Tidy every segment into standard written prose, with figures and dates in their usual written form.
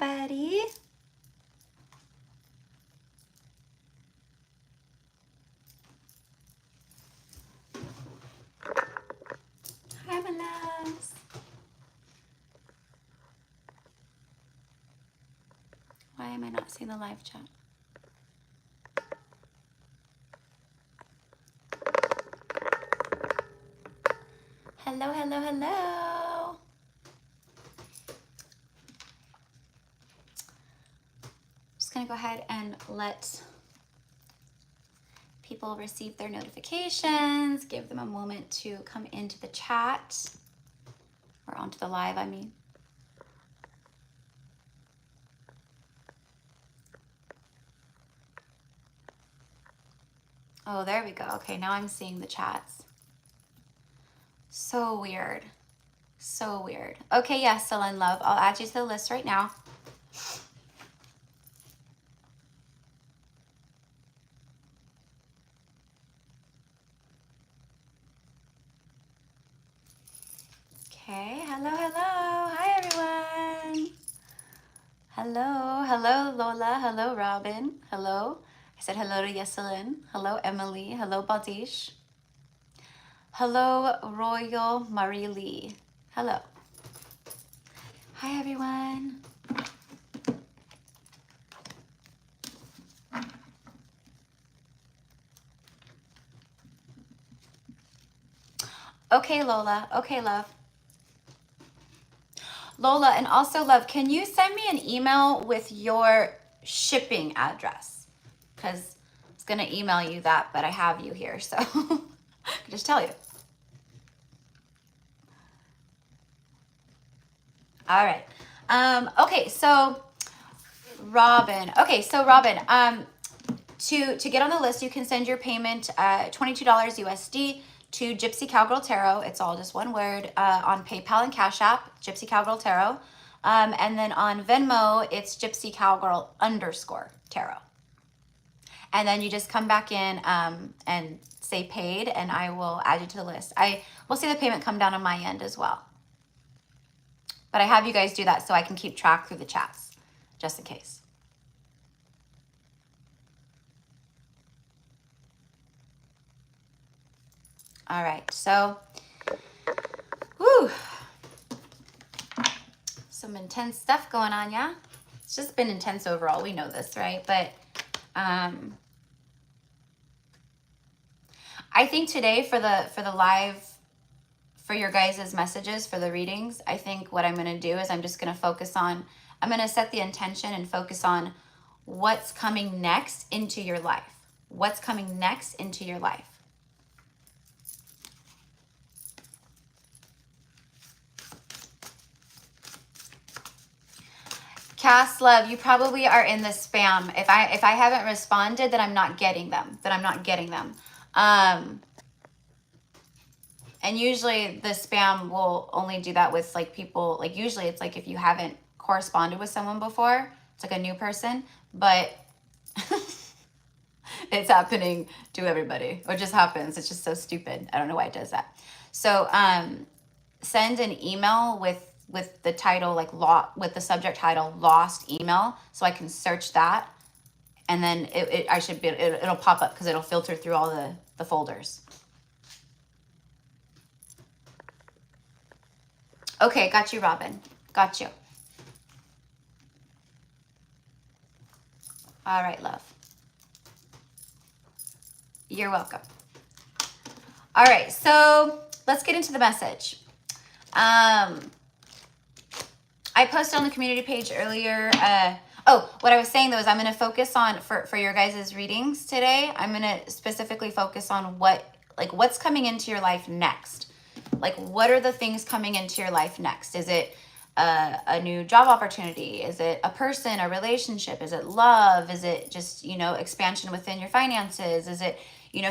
everybody. Hi, my loves. Why am I not seeing the live chat? Hello, hello, hello. Just gonna go ahead and let people receive their notifications, give them a moment to come into the chat, or onto the live, I mean. Oh, there we go. Okay, now I'm seeing the chats. So weird. So weird. Okay, yes, Celine Love. I'll add you to the list right now. Okay, hello, hello. Hi, everyone. Hello, hello, Lola. Hello, Robin. Hello. I said hello to Yeselin. Hello, Emily. Hello, Badish. Hello, Royal Marie Lee. Hello. Hi, everyone. Okay, Lola. Okay, love. Lola, and also, love, can you send me an email with your shipping address? Because I was going to email you that, but I have you here, so I can just tell you. All right. Okay, so Robin. Okay, so Robin, to get on the list, you can send your payment $22 USD to Gypsy Cowgirl Tarot. It's all just one word on PayPal and Cash App, Gypsy Cowgirl Tarot. And then on Venmo, it's Gypsy Cowgirl _Tarot. And then you just come back in and say paid, and I will add you to the list. I will see the payment come down on my end as well. But I have you guys do that so I can keep track through the chats, just in case. All right, so, whew, some intense stuff going on, yeah? It's just been intense overall. We know this, right? But I think today for the live, for your guys' messages, for the readings, I think what I'm going to do is I'm just going to focus on, I'm going to set the intention and focus on what's coming next into your life. What's coming next into your life. Cass, love, you probably are in the spam. If I haven't responded, then I'm not getting them. And usually the spam will only do that with like people, like usually it's like if you haven't corresponded with someone before, it's like a new person, but it's happening to everybody. It just happens. It's just so stupid. I don't know why it does that. So send an email with the title, like with the subject title lost email, so I can search that, and then it'll pop up because it'll filter through all the folders. Okay, got you, Robin. Got you. All right, love. You're welcome. All right, so let's get into the message. I posted on the community page earlier. What I was saying though is I'm going to focus on for your guys' readings today. I'm going to specifically focus on what's coming into your life next. Like, what are the things coming into your life next? Is it a new job opportunity? Is it a person, a relationship? Is it love? Is it just, expansion within your finances? Is it,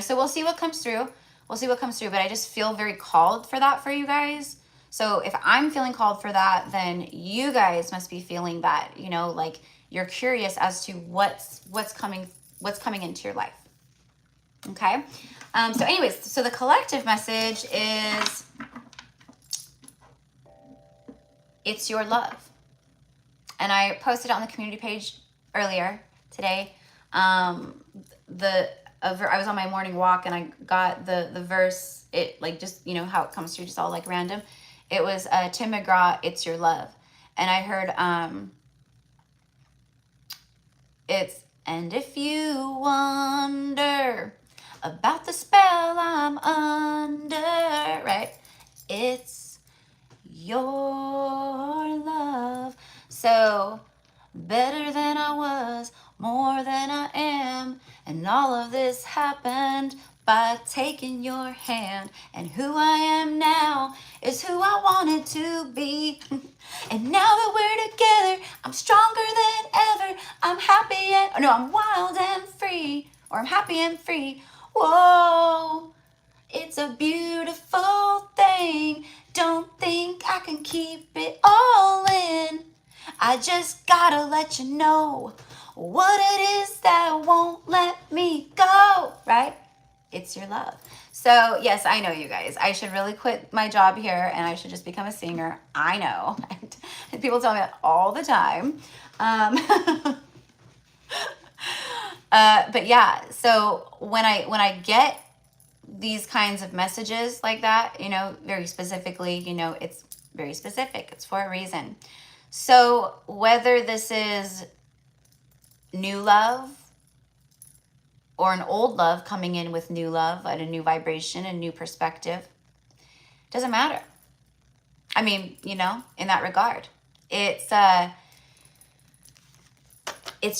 so we'll see what comes through. But I just feel very called for that for you guys. So if I'm feeling called for that, then you guys must be feeling that, like you're curious as to what's coming into your life. Okay. So anyways, so the collective message is, it's your love. and I posted it on the community page earlier today. I was on my morning walk and I got the verse. It like just, you know, how it comes through, just all like random. It was Tim McGraw, "It's Your Love," and I heard it's, "And if you wonder about the spell I'm under," right? It's your love. So better than I was, more than I am, and all of this happened by taking your hand. And who I am now is who I wanted to be. And now that we're together, I'm stronger than ever. I'm happy and, no, I'm wild and free. Or I'm happy and free. Whoa, it's a beautiful thing. Don't think I can keep it all in. I just gotta let you know what it is that won't let me go, right? It's your love. So yes, I know, you guys, I should really quit my job here and I should just become a singer. I know. People tell me that all the time. But yeah, so when I get these kinds of messages like that, you know, very specifically, you know, it's very specific. It's for a reason. So whether this is new love or an old love coming in with new love and a new vibration and new perspective, doesn't matter. I mean, you know, in that regard, it's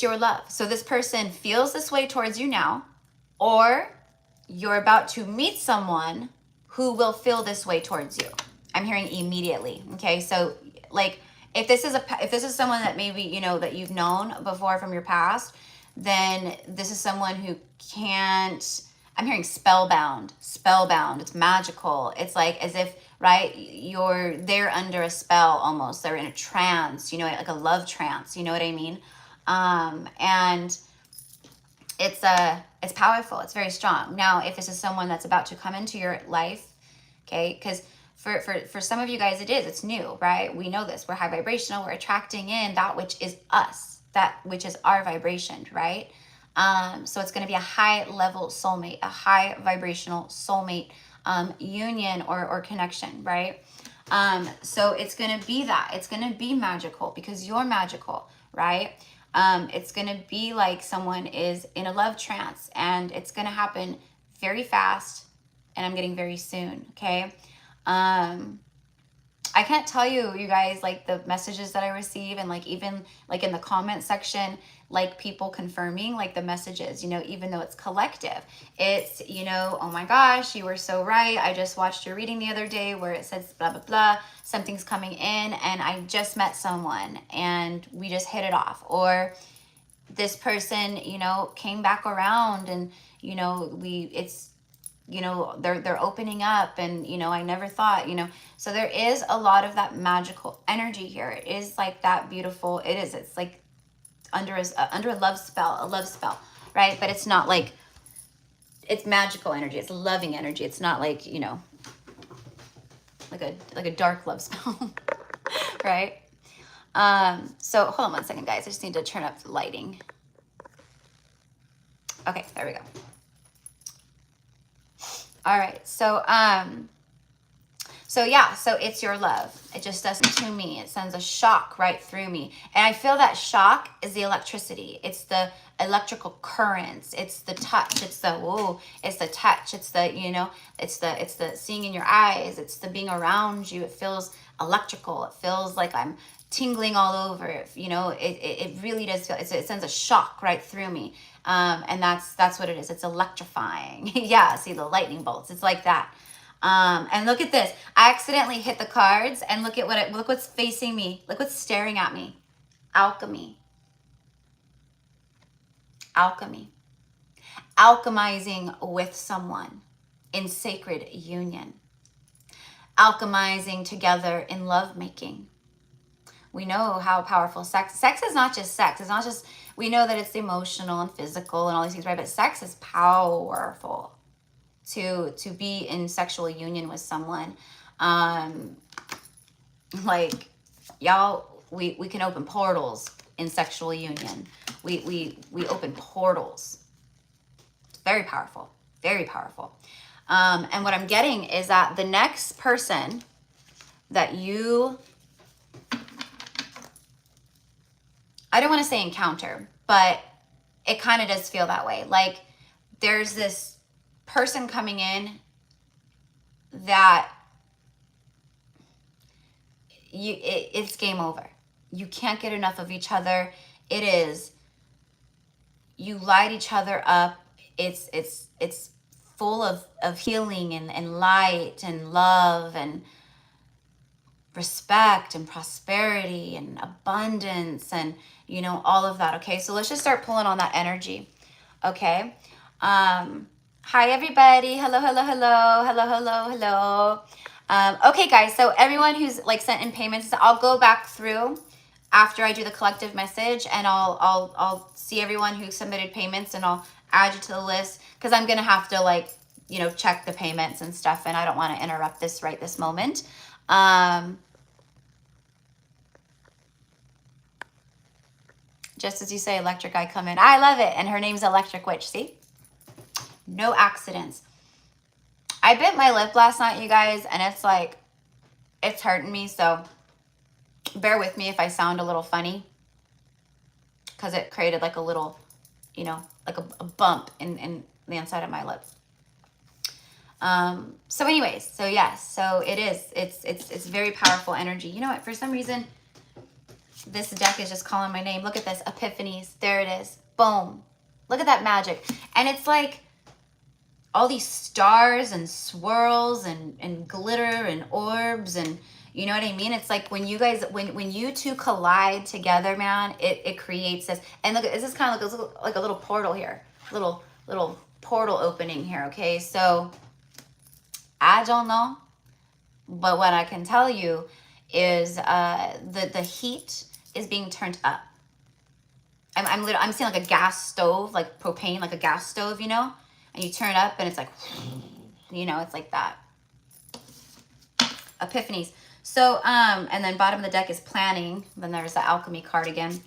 your love. So this person feels this way towards you now, or you're about to meet someone who will feel this way towards you. I'm hearing immediately. Okay, so like if this is someone that maybe, you know, that you've known before from your past, then this is someone who can't. I'm hearing spellbound. It's magical. It's like as if, right, they're under a spell almost. They're in a trance, you know, like a love trance. You know what I mean? And it's powerful. It's very strong. Now, if this is someone that's about to come into your life, okay, because for some of you guys, it's new, right? We know this. We're high vibrational. We're attracting in that which is us, that which is our vibration, right? So it's going to be a high level soulmate, a high vibrational soulmate union or connection, right? So it's going to be that. It's going to be magical because you're magical, right? It's going to be like someone is in a love trance and it's going to happen very fast and I'm getting very soon. Okay. I can't tell you, you guys, like the messages that I receive and like even like in the comment section, like people confirming like the messages, you know, even though it's collective, it's, you know, "Oh my gosh, you were so right. I just watched your reading the other day where it says blah, blah, blah. Something's coming in and I just met someone and we just hit it off." Or this person, you know, came back around and, you know, you know, they're opening up and, you know, I never thought, you know, so there is a lot of that magical energy here. It is like that beautiful. It's like under a love spell, right? But it's not like, it's magical energy. It's loving energy. It's not like, you know, like a dark love spell, right? So hold on one second, guys. I just need to turn up the lighting. Okay, there we go. All right, so yeah, so it's your love. It just does to me. It sends a shock right through me. And I feel that shock is the electricity. It's the electrical currents. It's the touch. It's the, whoa, it's the touch. It's the, you know, it's the seeing in your eyes. It's the being around you. It feels electrical. It feels like I'm tingling all over. You know, it really does feel, it sends a shock right through me. And that's what it is. It's electrifying. Yeah, see the lightning bolts. It's like that. And look at this. I accidentally hit the cards and look what's facing me. Look what's staring at me. Alchemy. Alchemy. Alchemizing with someone in sacred union. Alchemizing together in lovemaking. We know how powerful sex is. Not just sex. It's not just, we know that it's emotional and physical and all these things, right? But sex is powerful. To be in sexual union with someone, like y'all we can open portals in sexual union. We open portals. It's very powerful, very powerful. And what I'm getting is that the next person that you, I don't want to say encounter, but it kind of does feel that way. Like there's this person coming in that it's game over. You can't get enough of each other. It is, you light each other up. It's full of healing and light and love and respect and prosperity and abundance and, you know, all of that. Okay, so let's just start pulling on that energy. Okay. Hi everybody. Hello, hello, hello, hello, hello, hello. Okay guys, so everyone who's like sent in payments, I'll go back through after I do the collective message, and I'll see everyone who submitted payments, and I'll add you to the list, because I'm gonna have to, like, you know, check the payments and stuff, and I don't want to interrupt this right this moment. Just as you say, Electric Eye come in. I love it. And her name's Electric Witch. See? No accidents. I bit my lip last night, you guys, and it's like, it's hurting me. So bear with me if I sound a little funny, because it created like a little, you know, like a bump in the inside of my lip. So anyways, so yes, so it is, it's very powerful energy. You know what? For some reason, this deck is just calling my name. Look at this, Epiphanies. There it is. Boom. Look at that magic. And it's like all these stars and swirls and glitter and orbs, and you know what I mean? It's like when you guys, when you two collide together, man, it creates this. And look, this is kind of like a little portal here. Little portal opening here, okay? So I don't know, but what I can tell you is the heat is being turned up. I'm seeing like a gas stove, like propane, like a gas stove, you know, and you turn it up and it's like, you know, it's like that. Epiphanies. So, and then bottom of the deck is planning. Then there's the alchemy card again.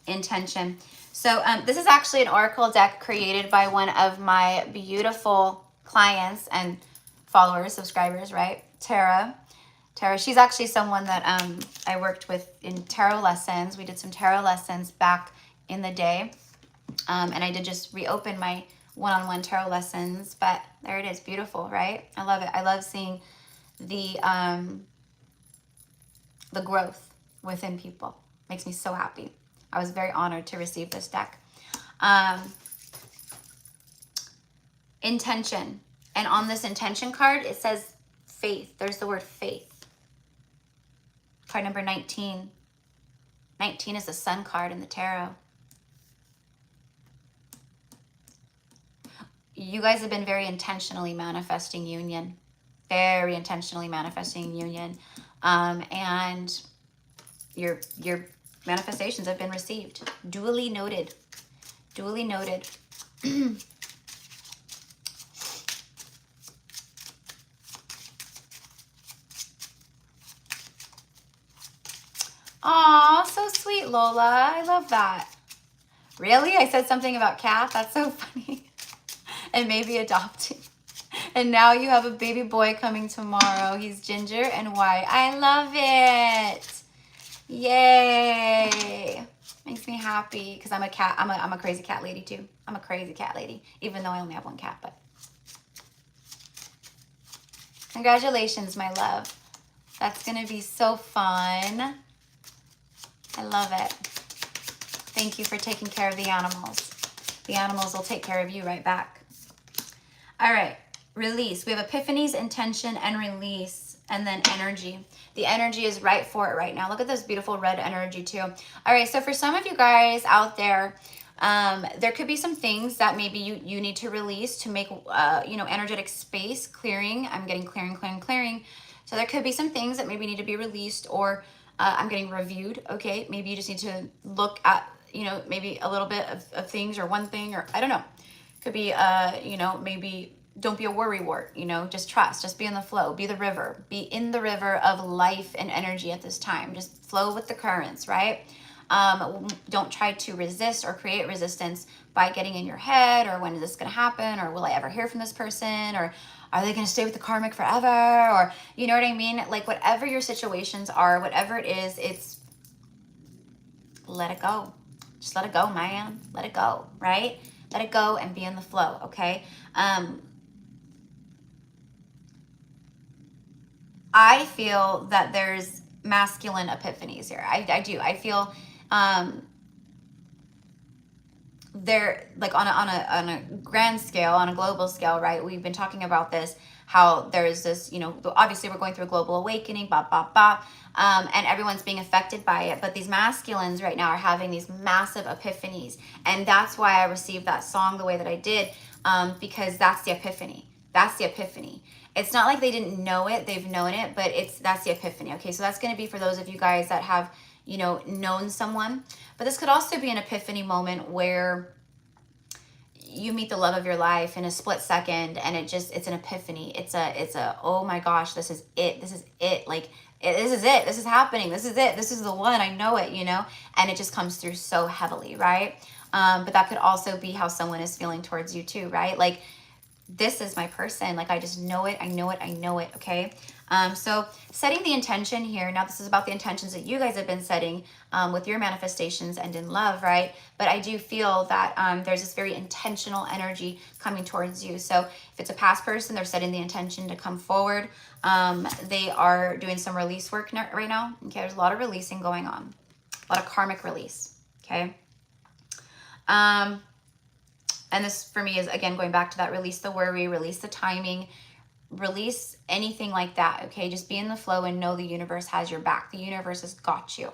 Intention. So this is actually an oracle deck created by one of my beautiful clients and followers, subscribers, right? Tara, she's actually someone that I worked with in tarot lessons. We did some tarot lessons back in the day. And I did just reopen my one-on-one tarot lessons, but there it is. Beautiful, right? I love it. I love seeing the growth within people. Makes me so happy. I was very honored to receive this deck. Intention. And on this intention card, it says faith. There's the word faith. Card number 19. 19 is the sun card in the tarot. You guys have been very intentionally manifesting union. Very intentionally manifesting union. And your manifestations have been received. Duly noted. Duly noted. Aw, so sweet, Lola. I love that. Really? I said something about cat? That's so funny. And maybe adopting. And now you have a baby boy coming tomorrow. He's ginger and white. I love it. Yay. Makes me happy because I'm a cat. I'm a crazy cat lady too. I'm a crazy cat lady, even though I only have one cat, but congratulations, my love. That's going to be so fun. I love it. Thank you for taking care of the animals. The animals will take care of you right back. All right. Release. We have epiphanies, intention, and release, and then energy. The energy is right for it right now. Look at this beautiful red energy too. All right. So for some of you guys out there, there could be some things that maybe you need to release to make, you know, energetic space, clearing. I'm getting clearing. So there could be some things that maybe need to be released, or I'm getting reviewed. Okay. Maybe you just need to look at, you know, maybe a little bit of things, or one thing, or I don't know. Could be, you know, maybe don't be a worrywart, you know, just trust, just be in the flow, be the river, be in the river of life and energy at this time. Just flow with the currents, right? Don't try to resist or create resistance by getting in your head, or when is this going to happen, or will I ever hear from this person, or are they going to stay with the karmic forever, or you know what I mean? Like whatever your situations are, whatever it is, it's let it go. Just let it go, man. Let it go, right? Let it go and be in the flow, okay? I feel that there's masculine epiphanies here. I do. I feel they're like on a grand scale, on a global scale, right? We've been talking about this, how there's this, you know, obviously we're going through a global awakening, and everyone's being affected by it. But these masculines right now are having these massive epiphanies, and that's why I received that song the way that I did, because that's the epiphany. That's the epiphany. It's not like they didn't know it; they've known it, but that's the epiphany. Okay, so that's going to be for those of you guys that have, you know, known someone. But this could also be an epiphany moment where you meet the love of your life in a split second, and it's an epiphany. It's a oh my gosh, this is it. This is it. Like this is it. This is happening. This is it. This is the one. I know it, you know, and it just comes through so heavily, right? But that could also be how someone is feeling towards you too, right? Like, this is my person. Like, I just know it. I know it. I know it. Okay. So setting the intention here. Now, this is about the intentions that you guys have been setting with your manifestations and in love, right? But I do feel that there's this very intentional energy coming towards you. So if it's a past person, they're setting the intention to come forward. They are doing some release work right now. Okay. There's a lot of releasing going on, a lot of karmic release. Okay. And this for me is, again, going back to that, release the worry, release the timing, release anything like that. Okay. Just be in the flow and know the universe has your back. The universe has got you.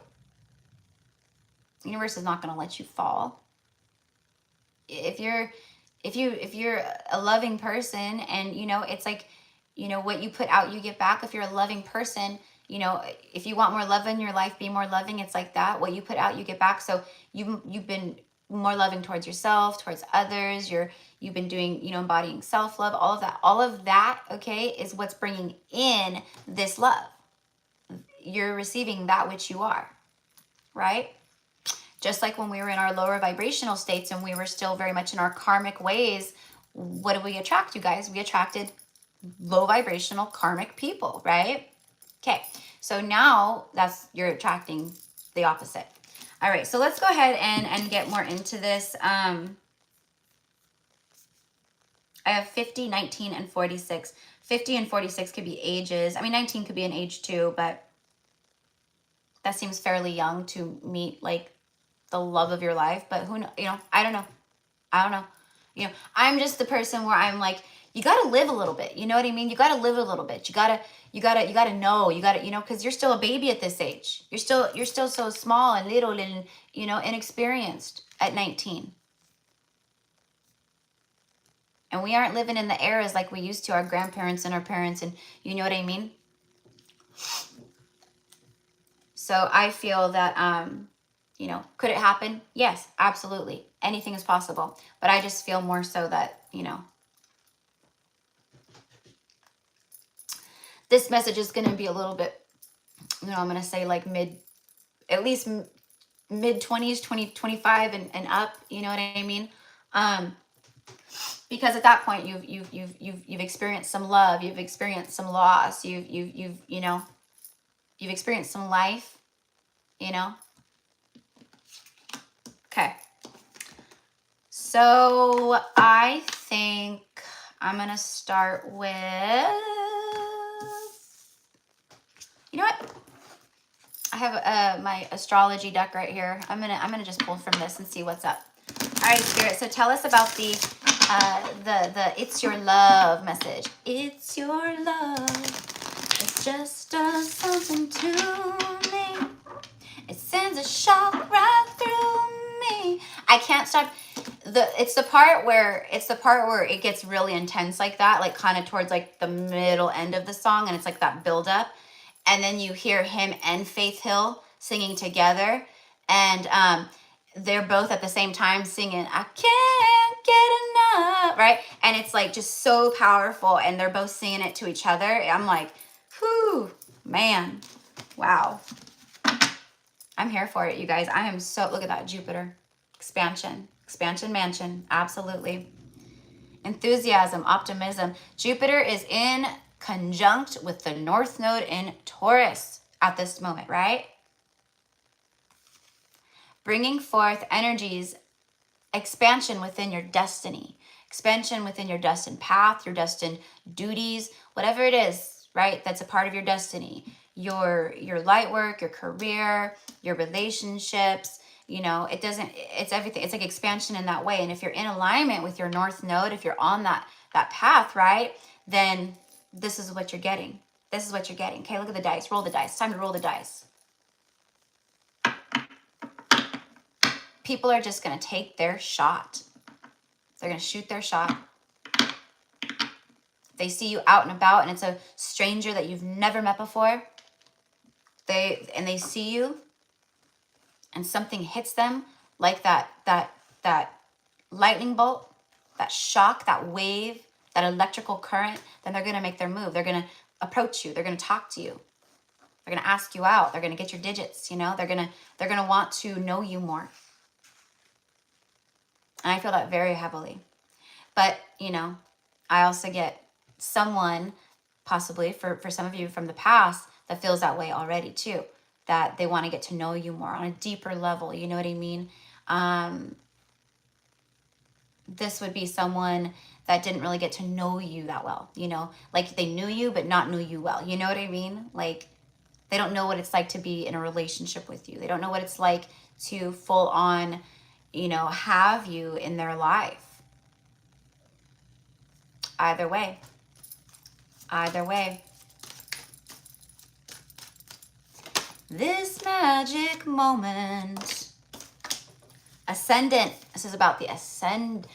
The universe is not going to let you fall. If you're a loving person, and you know, it's like, you know, what you put out, you get back. If you're a loving person, you know, if you want more love in your life, be more loving. It's like that. What you put out, you get back. So you've been more loving towards yourself, towards others. You've been doing, you know, embodying self-love, all of that, okay, is what's bringing in this love. You're receiving that which you are, right? Just like when we were in our lower vibrational states and we were still very much in our karmic ways, what did we attract, you guys? We attracted low vibrational karmic people, right? Okay, so now you're attracting the opposite. All right, so let's go ahead and get more into this. I have 50, 19, and 46. 50 and 46 could be ages. I mean, 19 could be an age too, but that seems fairly young to meet like the love of your life. But who knows? You know, I don't know. You know, I'm just the person where I'm like, you got to live a little bit. You know what I mean? You got to live a little bit. You got to know, you know, cause you're still a baby at this age. You're still so small and little and, you know, inexperienced at 19. And we aren't living in the eras like we used to, our grandparents and our parents. And you know what I mean? So I feel that, you know, could it happen? Yes, absolutely. Anything is possible. But I just feel more so that, you know, this message is going to be a little bit, you know, I'm going to say like at least mid 20s, 20, 25 and up, you know what I mean? Because at that point you've experienced some love, you've experienced some loss, you've you know, you've experienced some life, you know? Okay. So I think I'm going to start with, you know what? I have my astrology deck right here. I'm gonna just pull from this and see what's up. All right, Spirit. So tell us about the it's your love message. It's your love. It just does something to me. It sends a shock right through me. I can't stop. It's the part where it gets really intense like that, like kind of towards like the middle end of the song, and it's like that build up. And then you hear him and Faith Hill singing together. And they're both at the same time singing, I can't get enough, right? And it's like just so powerful, and they're both singing it to each other. I'm like, whew, man, wow. I'm here for it, you guys. I am so, look at that, Jupiter. Expansion, expansion mansion, absolutely. Enthusiasm, optimism. Jupiter is in conjunct with the North Node in Taurus at this moment, right? Bringing forth energies, expansion within your destiny, expansion within your destined path, your destined duties, whatever it is, right? That's a part of your destiny. Your light work, your career, your relationships, you know, it's everything. It's like expansion in that way. And if you're in alignment with your North Node, if you're on that path, right, then this is what you're getting. This is what you're getting. Okay, look at the dice. Roll the dice. It's time to roll the dice. People are just going to take their shot. They're going to shoot their shot. They see you out and about and it's a stranger that you've never met before. They see you and something hits them like that lightning bolt, that shock, that wave, that electrical current, then they're going to make their move. They're going to approach you. They're going to talk to you. They're going to ask you out. They're going to get your digits, you know? They're going to want to know you more. And I feel that very heavily. But, you know, I also get someone, possibly for some of you from the past, that feels that way already too. That they want to get to know you more on a deeper level. You know what I mean? This would be someone that didn't really get to know you that well. You know, like they knew you, but not knew you well. You know what I mean? Like they don't know what it's like to be in a relationship with you. They don't know what it's like to full on, you know, have you in their life. Either way. Either way. This magic moment. Ascendant. This is about the ascendant,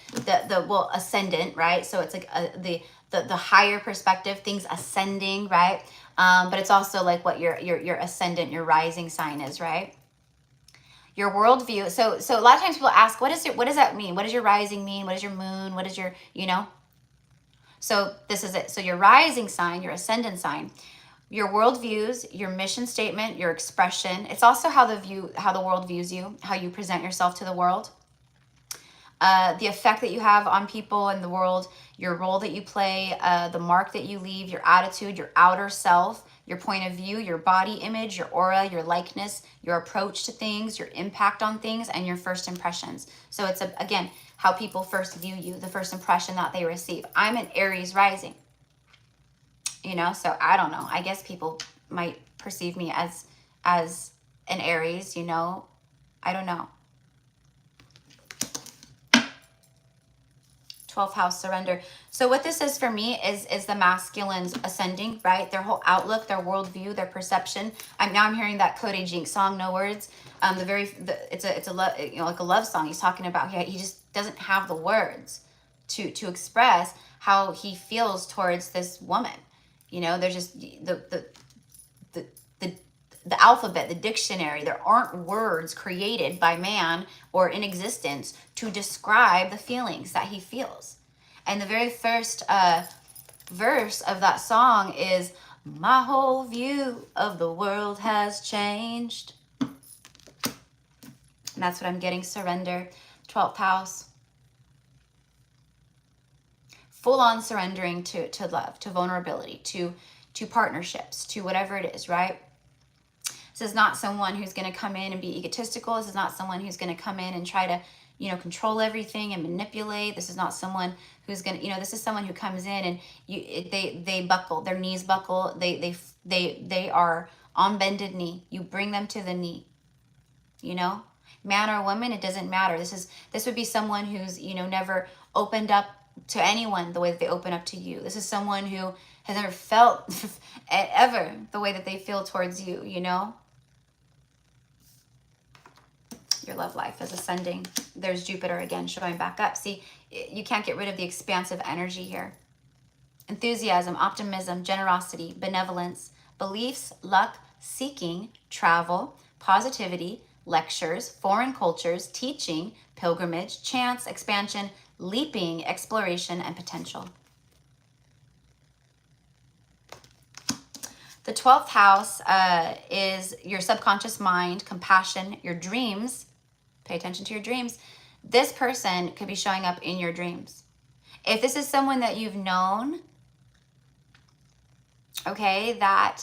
right? So it's like the higher perspective, things ascending, right? But it's also like what your ascendant, your rising sign is, right? Your worldview. So a lot of times people ask, what does that mean? What does your rising mean? What is your moon? What is your, you know? So this is it. So your rising sign, your ascendant sign, your worldviews, your mission statement, your expression. It's also how the world views you, how you present yourself to the world. The effect that you have on people in the world, your role that you play, the mark that you leave, your attitude, your outer self, your point of view, your body image, your aura, your likeness, your approach to things, your impact on things, and your first impressions. So it's, again, how people first view you, the first impression that they receive. I'm an Aries rising, you know, so I don't know. I guess people might perceive me as an Aries, you know. I don't know. 12th house, surrender. So what this is for me is the masculines ascending, right? Their whole outlook, their worldview, their perception. I'm hearing that Cody Jinks song, No Words. It's a love, you know, like a love song. He's talking about he just doesn't have the words to express how he feels towards this woman. You know, there's just the alphabet, the dictionary. There aren't words created by man or in existence to describe the feelings that he feels. And the very first verse of that song is, my whole view of the world has changed. And that's what I'm getting, surrender. 12th house. Full on surrendering to love, to vulnerability, to partnerships, to whatever it is, right? This is not someone who's going to come in and be egotistical. This is not someone who's going to come in and try to, you know, control everything and manipulate. This is not someone who's going to, you know, this is someone who comes in and they buckle, their knees buckle. They are on bended knee. You bring them to the knee, you know, man or woman, it doesn't matter. This would be someone who's, you know, never opened up to anyone the way that they open up to you. This is someone who has never felt ever the way that they feel towards you, you know. Your love life is ascending. There's Jupiter again showing back up. See, you can't get rid of the expansive energy here. Enthusiasm, optimism, generosity, benevolence, beliefs, luck, seeking, travel, positivity, lectures, foreign cultures, teaching, pilgrimage, chance, expansion, leaping, exploration, and potential. The 12th house is your subconscious mind, compassion, your dreams. Pay attention to your dreams. This person could be showing up in your dreams. If this is someone that you've known, okay, that,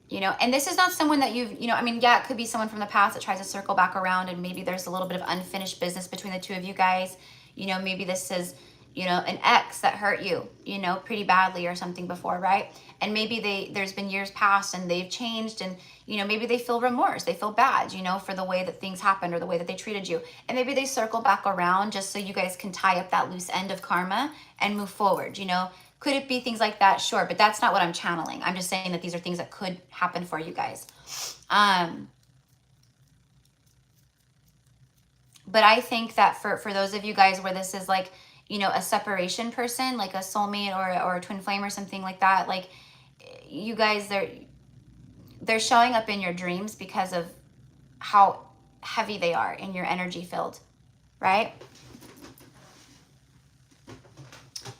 you know, and this is not someone that you've, you know, I mean, yeah, it could be someone from the past that tries to circle back around, and maybe there's a little bit of unfinished business between the two of you guys. You know, maybe this is, you know, an ex that hurt you, you know, pretty badly or something before, right? And maybe there's been years past and they've changed, and, you know, maybe they feel remorse, they feel bad, you know, for the way that things happened or the way that they treated you. And maybe they circle back around just so you guys can tie up that loose end of karma and move forward, you know. Could it be things like that? Sure, but that's not what I'm channeling. I'm just saying that these are things that could happen for you guys. But I think that for those of you guys where this is like, you know, a separation person, like a soulmate or a twin flame or something like that, like you guys, they're showing up in your dreams because of how heavy they are in your energy field, right?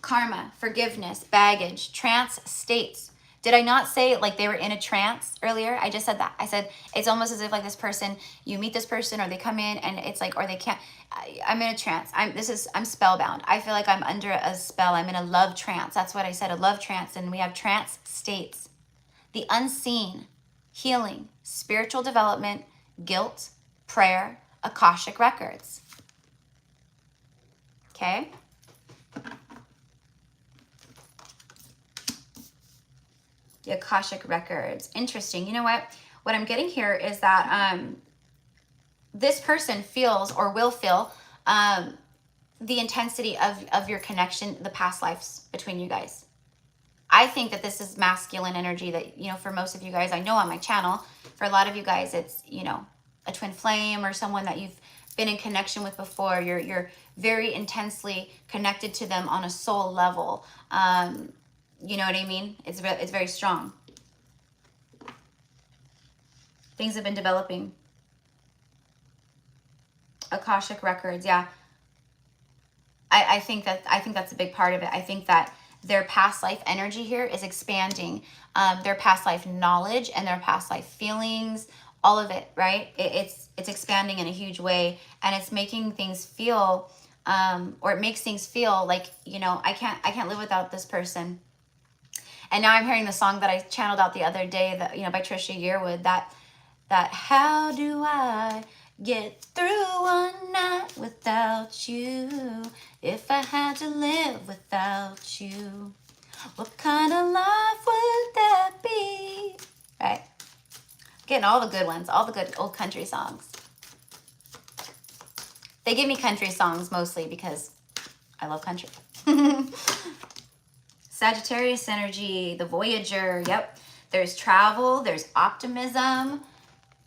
Karma, forgiveness, baggage, trance states. Did I not say like they were in a trance earlier? I just said that. I said it's almost as if like this person, you meet this person or they come in and it's like, or they can't, I'm in a trance. I'm spellbound. I feel like I'm under a spell. I'm in a love trance. That's what I said, a love trance. And we have trance states. The unseen, healing, spiritual development, guilt, prayer, Akashic records. Okay? The Akashic records. Interesting. You know what? What I'm getting here is that this person feels or will feel the intensity of your connection, the past lives between you guys. I think that this is masculine energy that, you know, for most of you guys, I know on my channel, for a lot of you guys, it's, you know, a twin flame or someone that you've been in connection with before. You're very intensely connected to them on a soul level. You know what I mean? It's very strong. Things have been developing. Akashic records, yeah. I think that's a big part of it. I think that their past life energy here is expanding. Their past life knowledge and their past life feelings, all of it, right? It's expanding in a huge way, and it's making things feel, or it makes things feel like, you know, I can't live without this person. And now I'm hearing the song that I channeled out the other day, that, you know, by Trisha Yearwood, that how do I get through one night without you? If I had to live without you, what kind of life would that be? Right? Getting all the good ones, all the good old country songs. They give me country songs mostly because I love country. Sagittarius energy, the Voyager, yep. There's travel, there's optimism.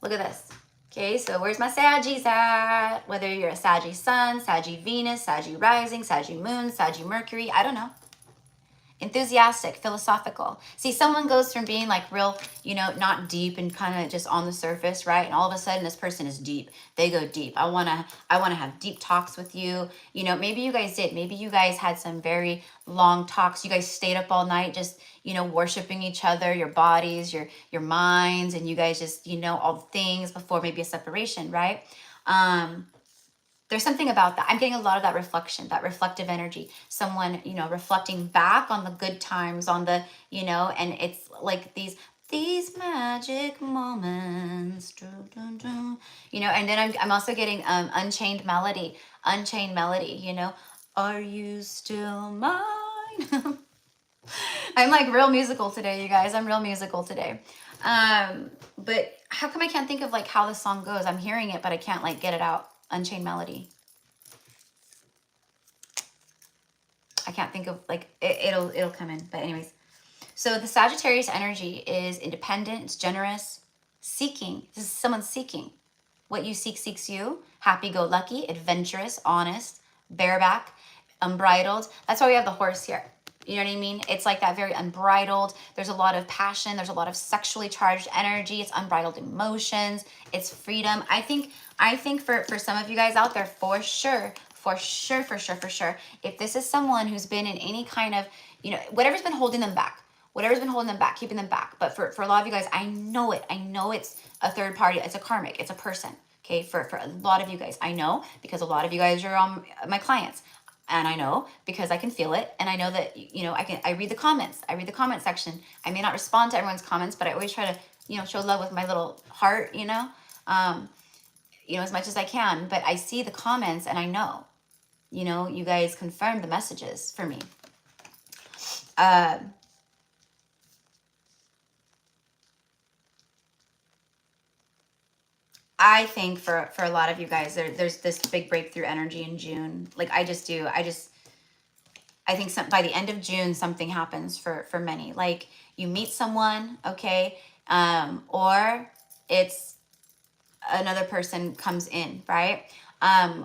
Look at this. Okay, so where's my Saggies at? Whether you're a Saggy Sun, Saggy Venus, Saggy Rising, Saggy Moon, Saggy Mercury, I don't know. Enthusiastic, philosophical. See, someone goes from being like real, you know, not deep and kind of just on the surface, right? And all of a sudden this person is deep. They go deep. I want to have deep talks with you. You know, maybe you guys did. Maybe you guys had some very long talks. You guys stayed up all night just, you know, worshiping each other, your bodies, your minds, and you guys just, you know, all the things before maybe a separation, right? There's something about that. I'm getting a lot of that reflection, that reflective energy. Someone, you know, reflecting back on the good times, on the, you know, and it's like these magic moments, you know. And then I'm also getting unchained melody, you know. Are you still mine? I'm like real musical today, you guys. I'm real musical today. But how come I can't think of like how the song goes? I'm hearing it, but I can't like get it out. Unchained melody. I can't think of like it'll come in, but anyways. So the Sagittarius energy is independent, it's generous, seeking. This is someone seeking. What you seek seeks you. Happy-go-lucky, adventurous, honest, bareback, unbridled. That's why we have the horse here. You know what I mean? It's like that very unbridled. There's a lot of passion. There's a lot of sexually charged energy. It's unbridled emotions. It's freedom. I think for some of you guys out there, for sure, if this is someone who's been in any kind of, whatever's been holding them back, keeping them back. But for a lot of you guys, I know it's a third party. It's a karmic. It's a person. Okay. For a lot of you guys, I know, because a lot of you guys are my clients. And I know because I can feel it. And I know that, I read the comments. I read the comment section. I may not respond to everyone's comments, but I always try to, show love with my little heart, as much as I can. But I see the comments and I know, you guys confirm the messages for me. I think for a lot of you guys, there's this big breakthrough energy in June. Like I just do. I think by the end of June, something happens for many. Like you meet someone, okay, or it's another person comes in, right?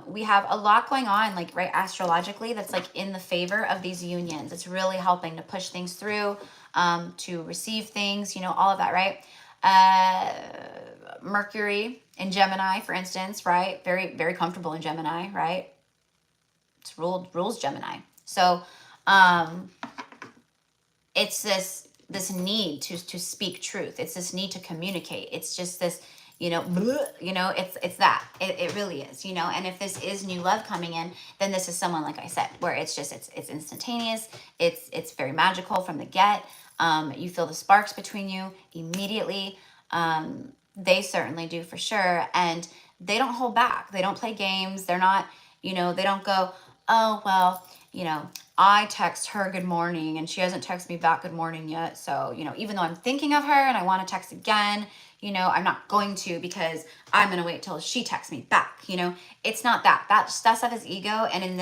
We have a lot going on, like, right, astrologically, that's like in the favor of these unions. It's really helping to push things through, to receive things, all of that, right? Mercury in Gemini, for instance, right? Very, very comfortable in Gemini, right? It's rules Gemini. So it's this need to speak truth. It's this need to communicate. It's just this, it's that. It really is, and if this is new love coming in, then this is someone, like I said, where it's just, it's instantaneous. It's very magical from the get. You feel the sparks between you immediately. They certainly do, for sure. And they don't hold back. They don't play games. They're not, they don't go, oh, well, I text her good morning and she hasn't texted me back good morning yet. So, even though I'm thinking of her and I want to text again, I'm not going to, because I'm going to wait till she texts me back. It's not that. That stuff is ego. And in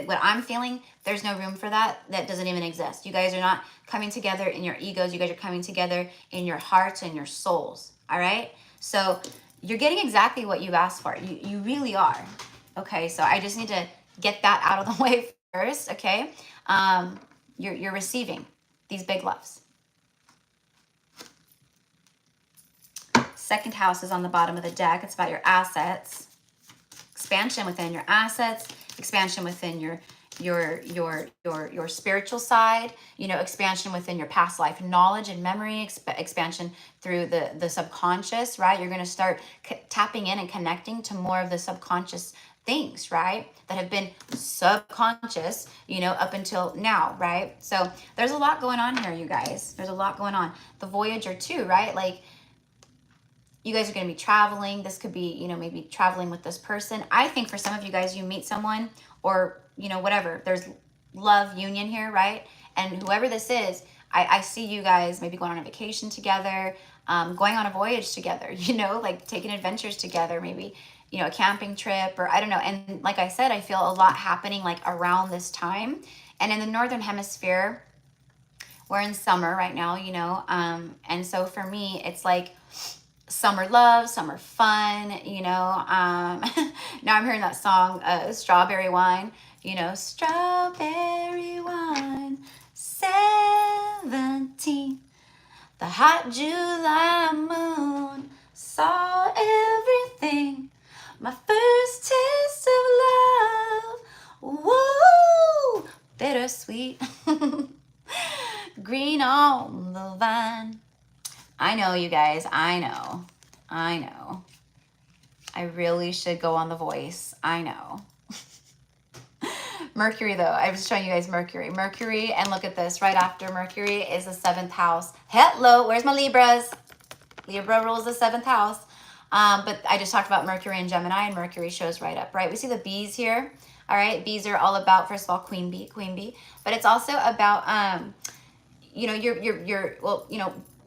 what I'm feeling, there's no room for that. That doesn't even exist. You guys are not coming together in your egos. You guys are coming together in your hearts and your souls. All right. So you're getting exactly what you asked for. You really are. Okay. So I just need to get that out of the way first. Okay. You're receiving these big loves. Second house is on the bottom of the deck. It's about your assets, expansion within your assets, expansion within your spiritual side, expansion within your past life knowledge and memory, expansion through the subconscious, right? You're going to start tapping in and connecting to more of the subconscious things, right? That have been subconscious, up until now, right? So there's a lot going on here, you guys. There's a lot going on. The Voyager too, right? Like, you guys are going to be traveling. This could be, maybe traveling with this person. I think for some of you guys, you meet someone or, whatever. There's love union here, right? And whoever this is, I see you guys maybe going on a vacation together, going on a voyage together, like taking adventures together, maybe, a camping trip, or I don't know. And like I said, I feel a lot happening like around this time. And in the Northern Hemisphere, we're in summer right now, and so for me, it's like summer love, summer fun, now I'm hearing that song, Strawberry Wine, strawberry wine, 17, the hot July moon saw everything, my first taste of love, whoa, bittersweet, green on the vine. I know, you guys. I know. I really should go on The Voice. I know. Mercury, though. I was showing you guys Mercury. Mercury, and look at this. Right after Mercury is the 7th house. Hello. Where's my Libras? Libra rules the 7th house. But I just talked about Mercury and Gemini, and Mercury shows right up, right? We see the bees here. All right. Bees are all about, first of all, queen bee. But it's also about,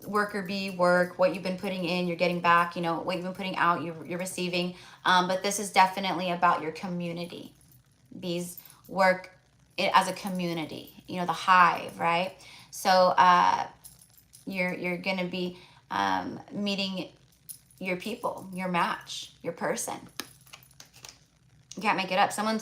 worker bee work, what you've been putting in, you're getting back, what you've been putting out, you're receiving. But this is definitely about your community. Bees work as a community, the hive, right? So you're going to be meeting your people, your match, your person. You can't make it up. Someone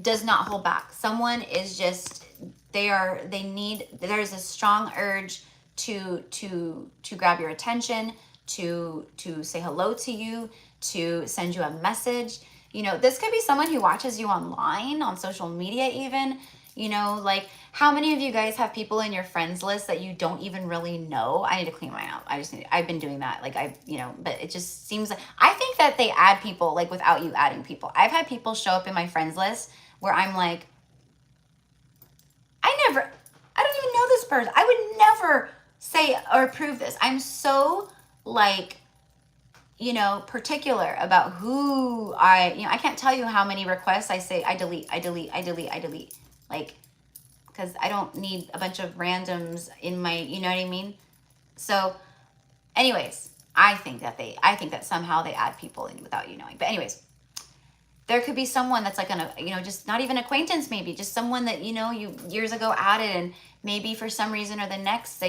does not hold back. Someone is just there's a strong urge to grab your attention, to say hello to you, to send you a message. You know, this could be someone who watches you online, on social media even. You know, like, how many of you guys have people in your friends list that you don't even really know? I need to clean mine out. I've been doing that. Like, but it just seems like, I think that they add people, like, without you adding people. I've had people show up in my friends list where I'm like, I don't even know this person. I would never say or approve this. I'm so, like, you know, particular about who I can't tell you how many requests I say I delete. Like, because I don't need a bunch of randoms in my, you know what I mean? So anyways, I think that somehow they add people in without you knowing. But anyways, there could be someone that's like just not even acquaintance, maybe just someone that, you know, you years ago added, and maybe for some reason or the next,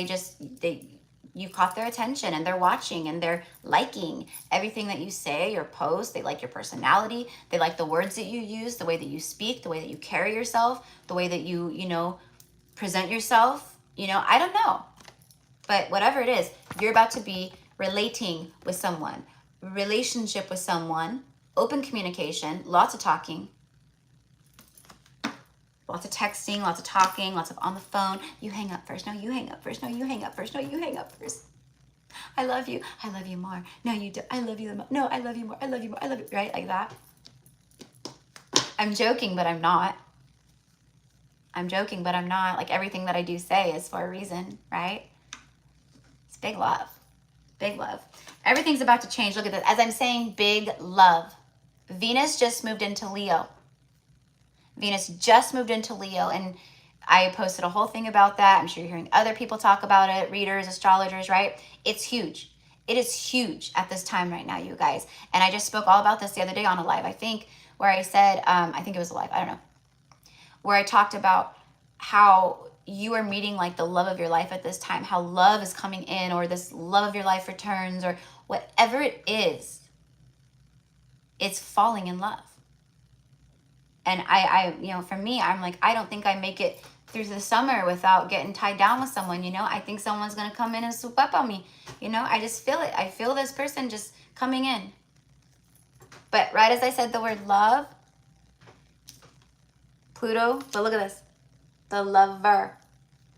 you caught their attention and they're watching and they're liking everything that you say or post. They like your personality. They like the words that you use, the way that you speak, the way that you carry yourself, the way that you know, present yourself. You know, I don't know. But whatever it is, you're about to be relating with someone, relationship with someone, open communication, lots of talking, lots of texting, lots of talking, lots of on the phone. You hang up first. No, you hang up first. No, you hang up first. No, you hang up first. I love you. I love you more. No, you do. I love you more. No, I love you more. I love you more. I love you. Right? Like that. I'm joking, but I'm not. I'm joking, but I'm not. Like, everything that I do say is for a reason, right? It's big love. Big love. Everything's about to change. Look at this. As I'm saying, big love. Venus just moved into Leo. Venus just moved into Leo, and I posted a whole thing about that. I'm sure you're hearing other people talk about it, readers, astrologers, right? It's huge. It is huge at this time right now, you guys. And I just spoke all about this the other day on a live, I think, where I said, I think it was a live, I don't know, where I talked about how you are meeting like the love of your life at this time, how love is coming in, or this love of your life returns, or whatever it is, it's falling in love. And I you know, for me, I'm like, I don't think I make it through the summer without getting tied down with someone, you know? I think someone's going to come in and swoop up on me, you know? I just feel it. I feel this person just coming in. But right as I said the word love, Pluto, but look at this, the lover,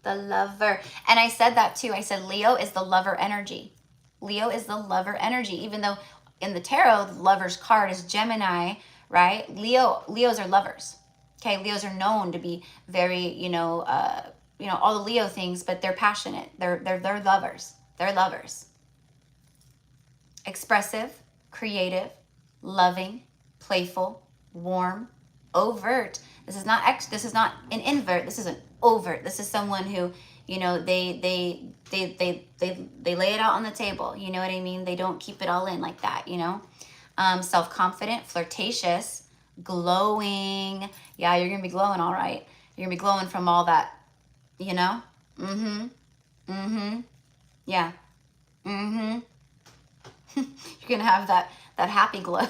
the lover. And I said that too. I said Leo is the lover energy. Leo is the lover energy, even though in the tarot, the lover's card is Gemini, right? Leos are lovers. Okay, Leos are known to be very, you know, all the Leo things, but they're passionate. They're lovers. They're lovers. Expressive, creative, loving, playful, warm, overt. This is not an invert. This is an overt. This is someone who, you know, they lay it out on the table. You know what I mean? They don't keep it all in like that, you know? Self-confident, flirtatious, glowing. Yeah, you're going to be glowing, all right. You're going to be glowing from all that, you know? Yeah. You're going to have that happy glow.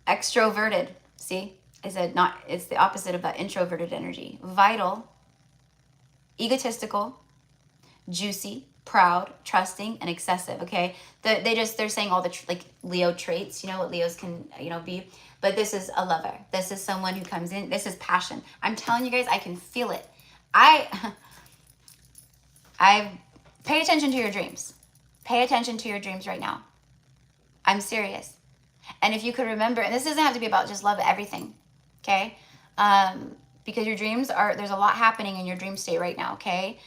Extroverted. See? I said it's the opposite of that introverted energy. Vital, egotistical, juicy, proud, trusting, and excessive. Okay, they're saying all the like Leo traits. You know what Leos can, you know, be. But this is a lover. This is someone who comes in. This is passion. I'm telling you guys, I can feel it. I pay attention to your dreams. Pay attention to your dreams right now. I'm serious. And if you could remember, and this doesn't have to be about just love, everything. Okay, because your dreams there's a lot happening in your dream state right now. Okay.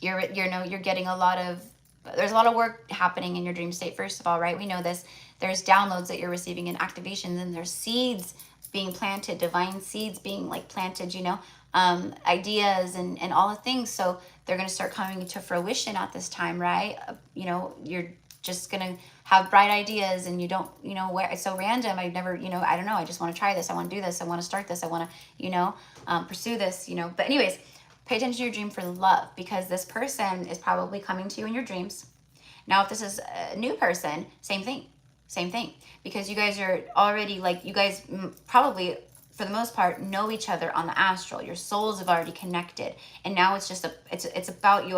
You're getting there's a lot of work happening in your dream state. First of all, right? We know this. There's downloads that you're receiving and activations, and there's seeds being planted, divine seeds being like planted, you know, ideas and all the things. So they're going to start coming to fruition at this time, right? You know, you're just going to have bright ideas, and you don't, you know, where it's so random. I've never, you know, I don't know. I just want to try this. I want to do this. I want to start this. I want to, you know, pursue this, you know, but anyways, pay attention to your dream for love, because this person is probably coming to you in your dreams. Now, if this is a new person, same thing, because you guys are already like, you guys probably for the most part, know each other on the astral. Your souls have already connected, and now it's just it's about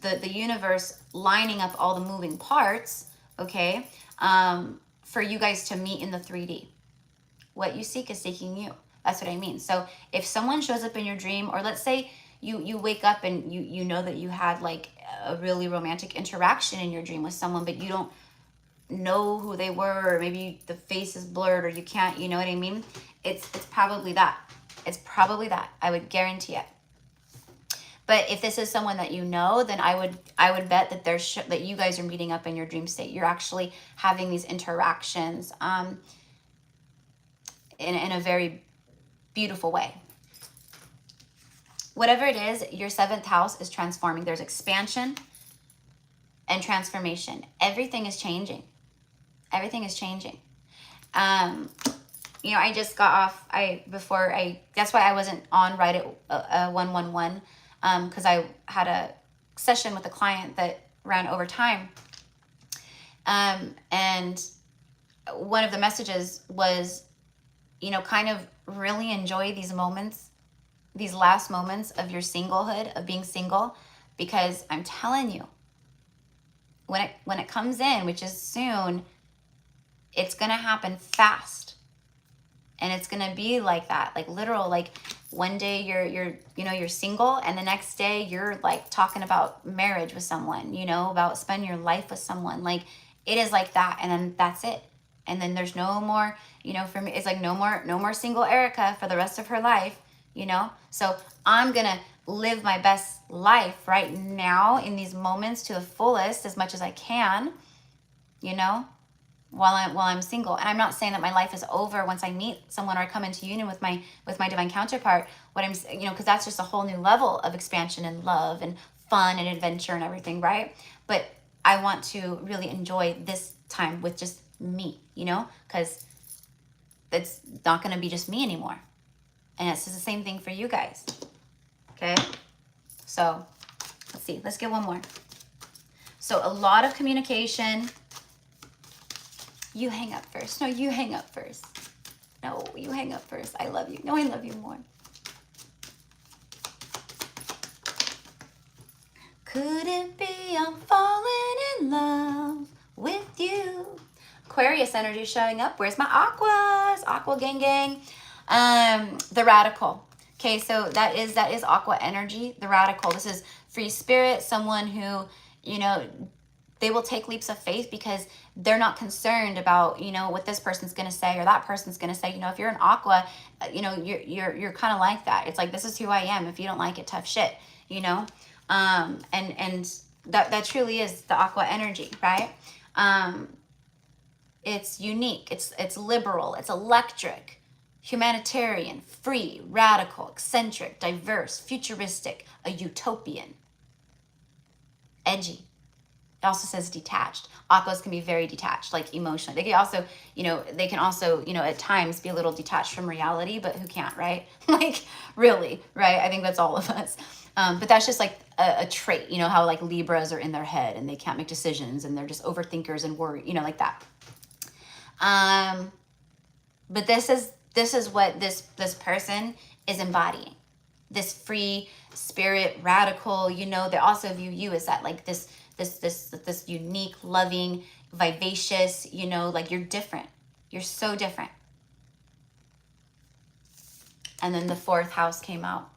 the universe lining up all the moving parts, okay, for you guys to meet in the 3D. What you seek is seeking you. That's what I mean. So if someone shows up in your dream, or let's say you wake up and you know that you had like a really romantic interaction in your dream with someone, but you don't know who they were, or maybe the face is blurred, or you can't, you know what I mean? It's probably that. It's probably that. I would guarantee it. But if this is someone that you know, then I would bet that that you guys are meeting up in your dream state. You're actually having these interactions in a very beautiful way. Whatever it is, your 7th house is transforming. There's expansion and transformation. Everything is changing. Everything is changing. You know, I just got off, that's why I wasn't on right at 111, because I had a session with a client that ran over time. And one of the messages was, you know, kind of really enjoy these moments, these last moments of your singlehood, of being single, because I'm telling you, when it comes in, which is soon, it's going to happen fast. And it's going to be like that, like literal, like one day you're single, and the next day you're like talking about marriage with someone, you know, about spending your life with someone. Like it is like that. And then that's it. And then there's no more, you know, for me, it's like no more single Erica for the rest of her life, you know? So I'm going to live my best life right now in these moments to the fullest as much as I can, you know, while I'm single. And I'm not saying that my life is over once I meet someone or I come into union with my divine counterpart. What I'm, you know, because that's just a whole new level of expansion and love and fun and adventure and everything, right? But I want to really enjoy this time with just me, you know, because it's not going to be just me anymore. And it's just the same thing for you guys. Okay. So let's see, let's get one more. So a lot of communication. You hang up first. No, you hang up first. No, you hang up first. I love you. No, I love you more. Couldn't be, I'm falling in love with you. Aquarius energy showing up. Where's my aquas? Aqua gang gang. The radical. Okay, so that is aqua energy, the radical. This is free spirit, someone who, you know, they will take leaps of faith because they're not concerned about, you know, what this person's going to say or that person's going to say. You know, if you're an aqua, you know, you're kind of like that. It's like, this is who I am. If you don't like it, tough shit, you know? And that truly is the aqua energy, right? It's unique. It's liberal. It's electric, humanitarian, free, radical, eccentric, diverse, futuristic, a utopian, edgy. It also says detached. Aquas can be very detached, like emotionally. They can also, you know, at times be a little detached from reality, but who can't, right? Like, really, right? I think that's all of us. But that's just like a trait, you know, how like Libras are in their head and they can't make decisions and they're just overthinkers and worry, you know, like that. But this is what this person is embodying. This free spirit, radical, you know, they also view you as that, like this unique, loving, vivacious, you know, like you're different. You're so different. And then the 4th house came out.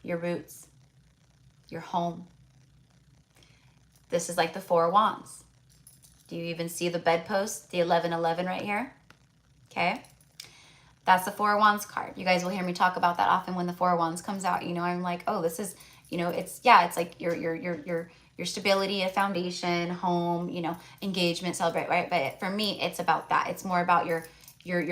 Your roots, your home. This is like the 4 of Wands. Do you even see the bedpost, the 1111 right here? Okay. That's the 4 of Wands card. You guys will hear me talk about that often when the 4 of Wands comes out. You know, I'm like, oh, this is, you know, it's like your stability, a foundation, home, you know, engagement, celebrate, right? But for me, it's about that. It's more about your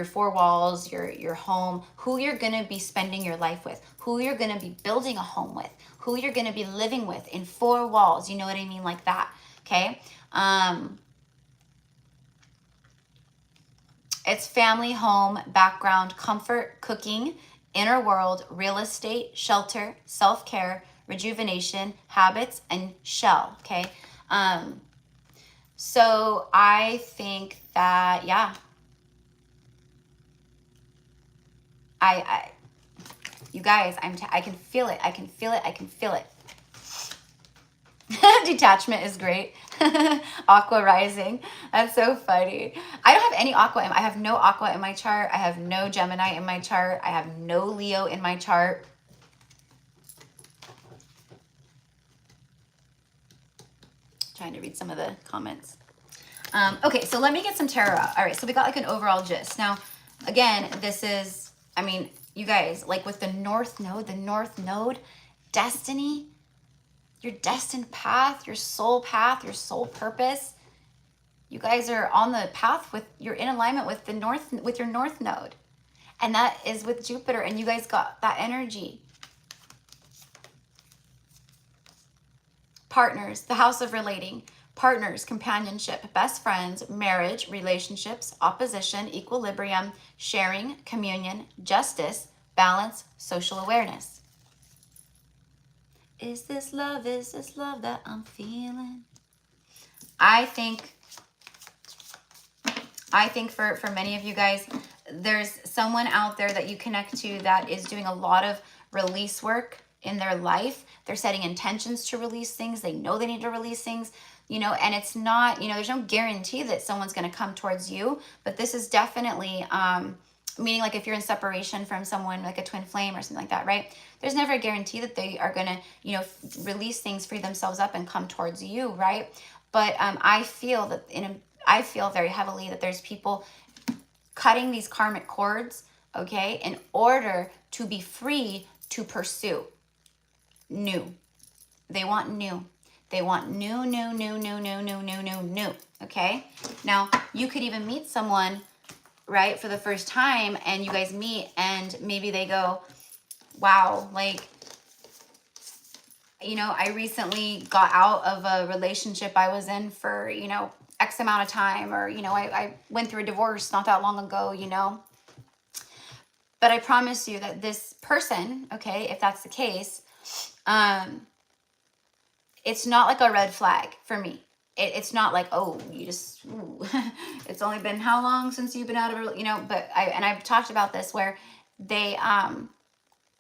4 walls, your home, who you're going to be spending your life with, who you're going to be building a home with, who you're going to be living with in 4 walls. You know what I mean? Like that. Okay. It's family, home, background, comfort, cooking, inner world, real estate, shelter, self-care, rejuvenation, habits, and shell. Okay. So I think that, yeah, You guys, I can feel it. I can feel it. I can feel it. Detachment is great. Aqua rising. That's so funny. I don't have any aqua. I have no aqua in my chart. I have no Gemini in my chart. I have no Leo in my chart. Trying to read some of the comments. Okay, so let me get some tarot out. All right, so we got like an overall gist. Now, again, this is, I mean, you guys, like with the North Node, destiny, your destined path, your soul purpose. You guys are on the path with, you're in alignment with the North, with your North Node. And that is with Jupiter, and you guys got that energy. Partners, the house of relating. Partners, companionship, best friends, marriage, relationships, opposition, equilibrium, sharing, communion, justice, balance, social awareness. Is this love that I'm feeling? I think for many of you guys, there's someone out there that you connect to that is doing a lot of release work in their life. They're setting intentions to release things. They know they need to release things, you know, and it's not, you know, there's no guarantee that someone's going to come towards you, but this is definitely, meaning like if you're in separation from someone like a twin flame or something like that, right? There's never a guarantee that they are going to, you know, release things, free themselves up and come towards you, right? But I feel that I feel very heavily that there's people cutting these karmic cords, okay, in order to be free to pursue new. They want new. They want new, okay? Now, you could even meet someone, right, for the first time, and you guys meet, and maybe they go, wow, like, you know, I recently got out of a relationship I was in for, you know, X amount of time, or, you know, I went through a divorce not that long ago, you know. But I promise you that this person, okay, if that's the case, it's not like a red flag for me. It's not like, oh, you just, ooh. It's only been how long since you've been out of, you know, but I've talked about this where they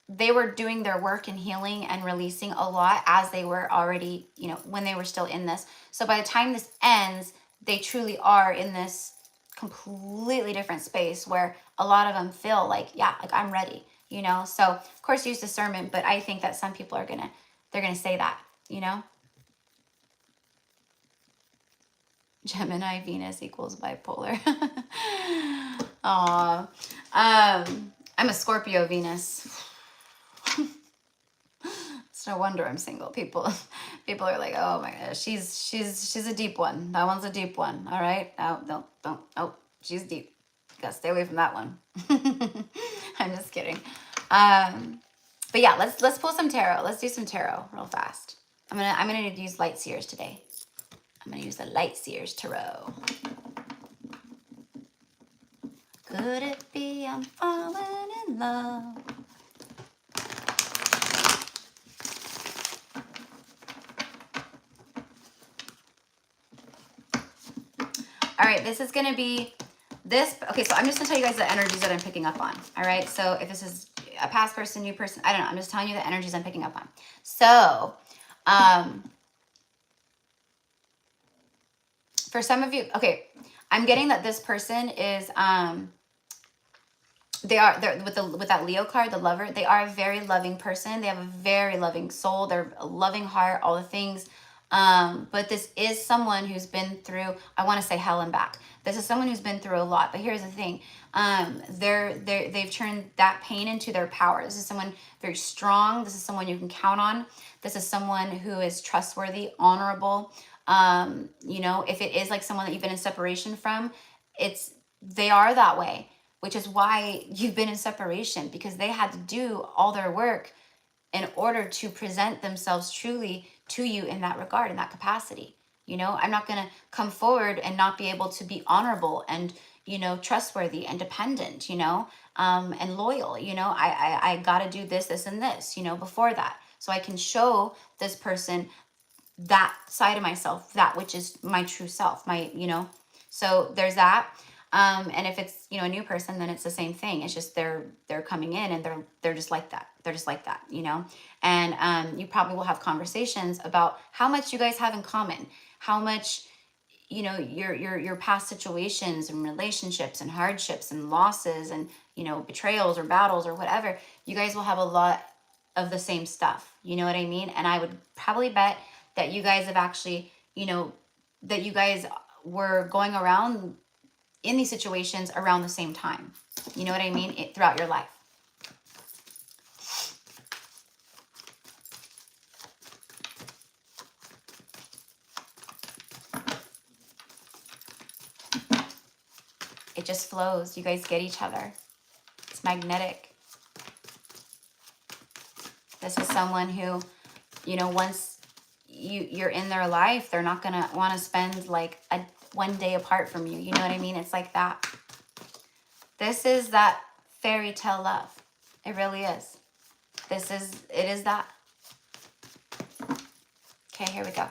were doing their work and healing and releasing a lot as they were already, you know, when they were still in this. So by the time this ends, they truly are in this completely different space where a lot of them feel like, yeah, like I'm ready, you know? So of course use discernment, but I think that some people are they're gonna say that, you know? Gemini Venus equals bipolar. Aw. I'm a Scorpio Venus. It's no wonder I'm single. People are like, oh my gosh, she's a deep one. That one's a deep one. All right. No, don't. Oh, she's deep. Gotta stay away from that one. I'm just kidding. But yeah, let's pull some tarot. Let's do some tarot real fast. I'm gonna use light seers today. I'm gonna use the light seers tarot. Could it be I'm falling in love? All right, this is going to be this. Okay, so I'm just going to tell you guys the energies that I'm picking up on. All right, so if this is a past person, new person, I don't know. I'm just telling you the energies I'm picking up on. So, for some of you, okay, I'm getting that this person is, they're with that Leo card, the lover. They are a very loving person. They have a very loving soul. They're a loving heart, all the things. But this is someone who's been through, I want to say hell and back. This is someone who's been through a lot. But here's the thing. They've turned that pain into their power. This is someone very strong. This is someone you can count on. This is someone who is trustworthy, honorable. You know, if it is like someone that you've been in separation from, they are that way, which is why you've been in separation, because they had to do all their work in order to present themselves truly to you in that regard, in that capacity. You know, I'm not going to come forward and not be able to be honorable and, you know, trustworthy and dependent, you know, and loyal. You know, I got to do this, this, and this, you know, before that. So I can show this person that side of myself, that which is my true self, my, you know, so there's that. And if it's, you know, a new person, then it's the same thing. It's just they're coming in and they're just like that. They're just like that, you know. And you probably will have conversations about how much you guys have in common, how much, you know, your past situations and relationships and hardships and losses and, you know, betrayals or battles or whatever. You guys will have a lot of the same stuff. You know what I mean? And I would probably bet that you guys have actually, you know, that you guys were going around in these situations around the same time. You know what I mean? Throughout your life. It just flows. You guys get each other. It's magnetic. This is someone who, you know, once you're in their life, they're not going to want to spend like one day apart from you. You know what I mean? It's like that. This is that fairy tale love. It really is. It is that. Okay, here we go.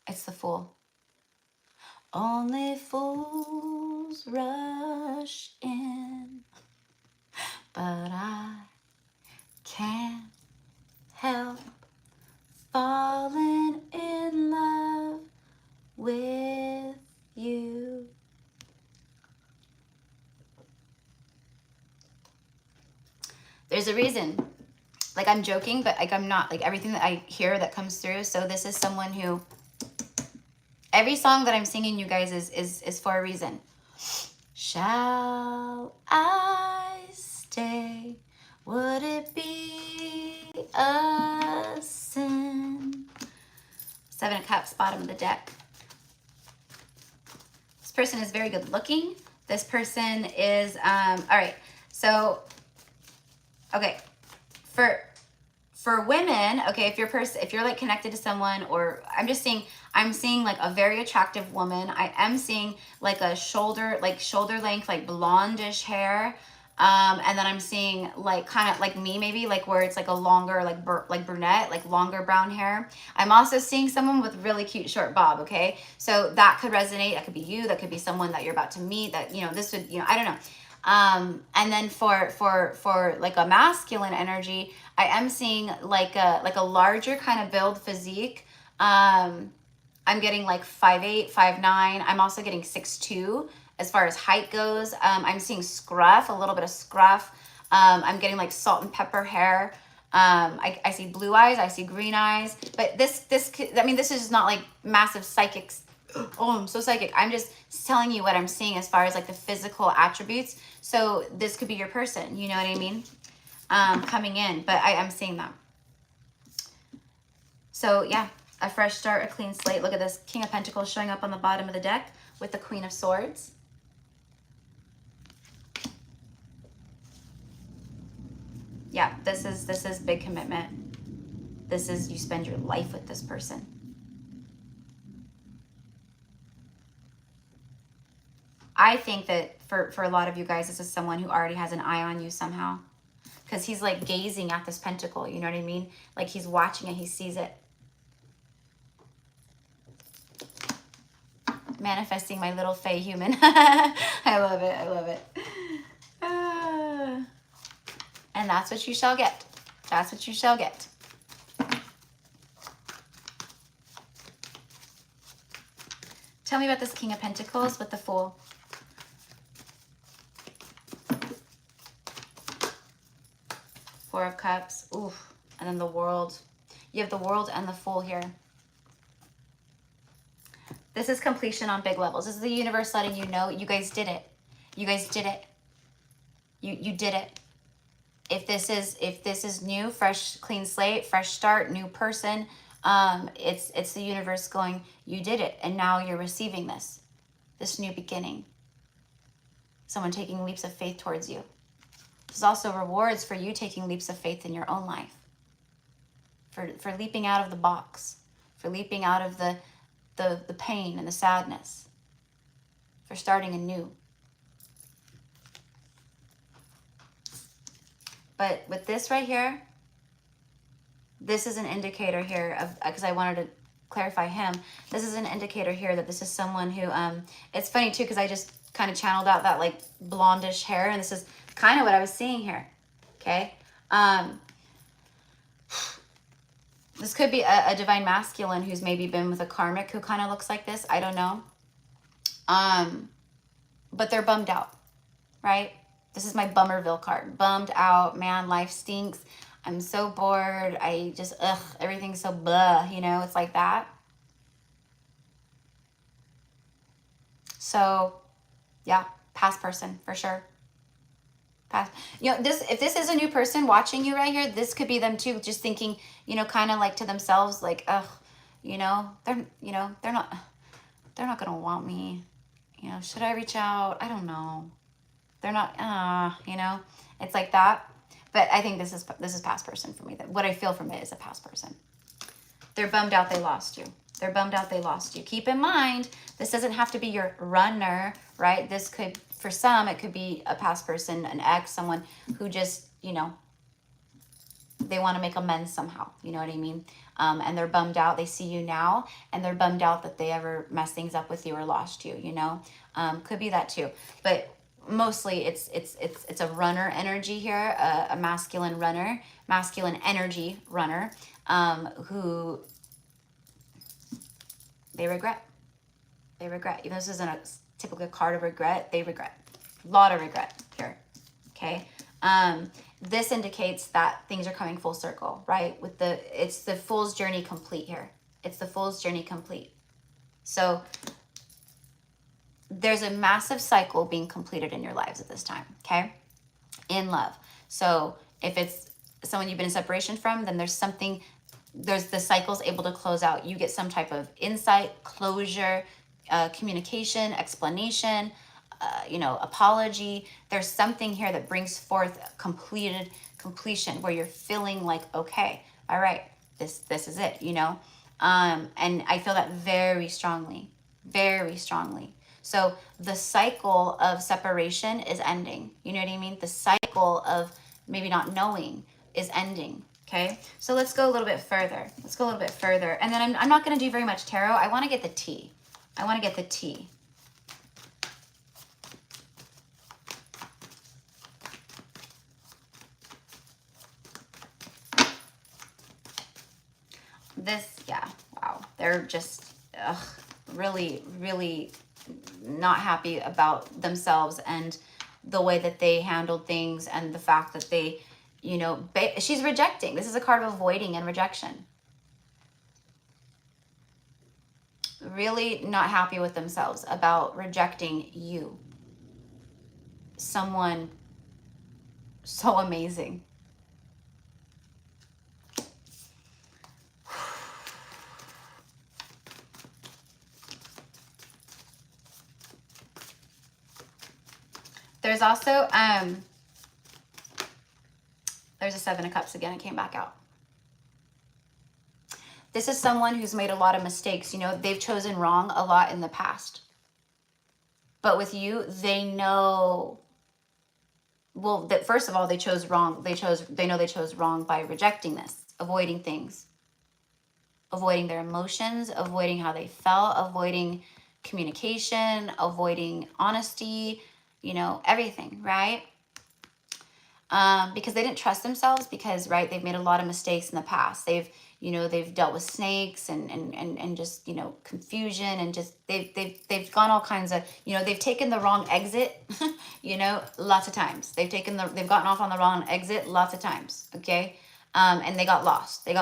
It's the Fool. Only fools rush in, but I can't help falling in love with you. There's a reason. Like, I'm joking, but like I'm not. Like, everything that I hear that comes through. So this is someone who, every song that I'm singing, you guys, is for a reason. Shall I stay? Would it be a sin? 7 of Cups, bottom of the deck. This person is very good looking. This person is, all right. So, okay. For women, okay, if you're like connected to someone, or I'm seeing like a very attractive woman. I am seeing like a shoulder length, like blondish hair. And then I'm seeing like kind of like me, maybe like where it's like a longer, like brunette, like longer brown hair. I'm also seeing someone with really cute short bob. Okay. So that could resonate. That could be you. That could be someone that you're about to meet, that, you know, this would, you know, I don't know. And then for like a masculine energy, I am seeing like a larger kind of build physique. I'm getting like 5'8", 5'9". I'm also getting 6'2". As far as height goes, I'm seeing scruff, a little bit of scruff. I'm getting like salt and pepper hair. I see blue eyes, I see green eyes. But this is not like massive psychics. Oh, I'm so psychic. I'm just telling you what I'm seeing as far as like the physical attributes. So this could be your person, you know what I mean? Coming in, but I am seeing that. So yeah, a fresh start, a clean slate. Look at this, King of Pentacles showing up on the bottom of the deck with the Queen of Swords. Yeah, this is big commitment. This is, you spend your life with this person. I think that for a lot of you guys, this is someone who already has an eye on you somehow. Because he's like gazing at this pentacle, you know what I mean? Like he's watching it, he sees it. Manifesting my little fey human. I love it, I love it. And that's what you shall get. That's what you shall get. Tell me about this King of Pentacles with the Fool. Four of Cups. Oof. And then the World. You have the World and the Fool here. This is completion on big levels. This is the universe letting you know you guys did it. You guys did it. You did it. If this is new, fresh, clean slate, fresh start, new person, it's the universe going, you did it, and now you're receiving this new beginning. Someone taking leaps of faith towards you. There's also rewards for you taking leaps of faith in your own life. For leaping out of the box, for leaping out of the pain and the sadness, for starting anew. But with this right here, this is an indicator here of, because I wanted to clarify him. This is an indicator here that this is someone who, it's funny too, because I just kind of channeled out that like blondish hair, and this is kind of what I was seeing here. Okay. This could be a divine masculine who's maybe been with a karmic who kind of looks like this. I don't know. But they're bummed out, right? This is my Bummerville card. Bummed out, man, life stinks. I'm so bored. I just, everything's so blah, you know, it's like that. So, yeah, past person for sure. Past, you know, if this is a new person watching you right here, this could be them too, just thinking, you know, kind of like to themselves, like, you know, they're not gonna want me. You know, should I reach out? I don't know. They're not, you know, it's like that. But I think this is past person for me. What I feel from it is a past person. They're bummed out they lost you. They're bummed out they lost you. Keep in mind, this doesn't have to be your runner, right? This could, for some, it could be a past person, an ex, someone who just, you know, they want to make amends somehow. You know what I mean? And they're bummed out. They see you now, and they're bummed out that they ever messed things up with you or lost you, you know? Could be that too. But mostly it's a runner energy here, a masculine runner, masculine energy runner, who they regret. They regret. Even though this isn't a typical card of regret, they regret. A lot of regret here. Okay. This indicates that things are coming full circle, right? It's the fool's journey complete here. It's the fool's journey complete. So there's a massive cycle being completed in your lives at this time, okay? In love. So if it's someone you've been in separation from, then there's the cycle's able to close out. You get some type of insight, closure, communication, explanation, you know, apology. There's something here that brings forth completion where you're feeling like, okay, all right, this is it, you know? And I feel that very strongly, very strongly. So the cycle of separation is ending. You know what I mean? The cycle of maybe not knowing is ending. Okay. So let's go a little bit further. Let's go a little bit further. And then I'm not going to do very much tarot. I want to get the T. I want to get the T. This, yeah, wow. They're just really, really not happy about themselves and the way that they handled things and the fact that they, you know, she's rejecting. This is a card of avoiding and rejection. Really not happy with themselves about rejecting you. Someone so amazing. There's also, there's a Seven of Cups again. It came back out. This is someone who's made a lot of mistakes. You know, they've chosen wrong a lot in the past. But with you, they know, well, that first of all, they chose wrong. They know they chose wrong by rejecting this, avoiding things, avoiding their emotions, avoiding how they felt, avoiding communication, avoiding honesty, you know, everything, right? Because they didn't trust themselves because, right, they've made a lot of mistakes in the past. They've dealt with snakes and just, you know, confusion and just, they've gone all kinds of, you know, they've taken the wrong exit, you know, lots of times. They've gotten off on the wrong exit lots of times, okay? And they got lost. They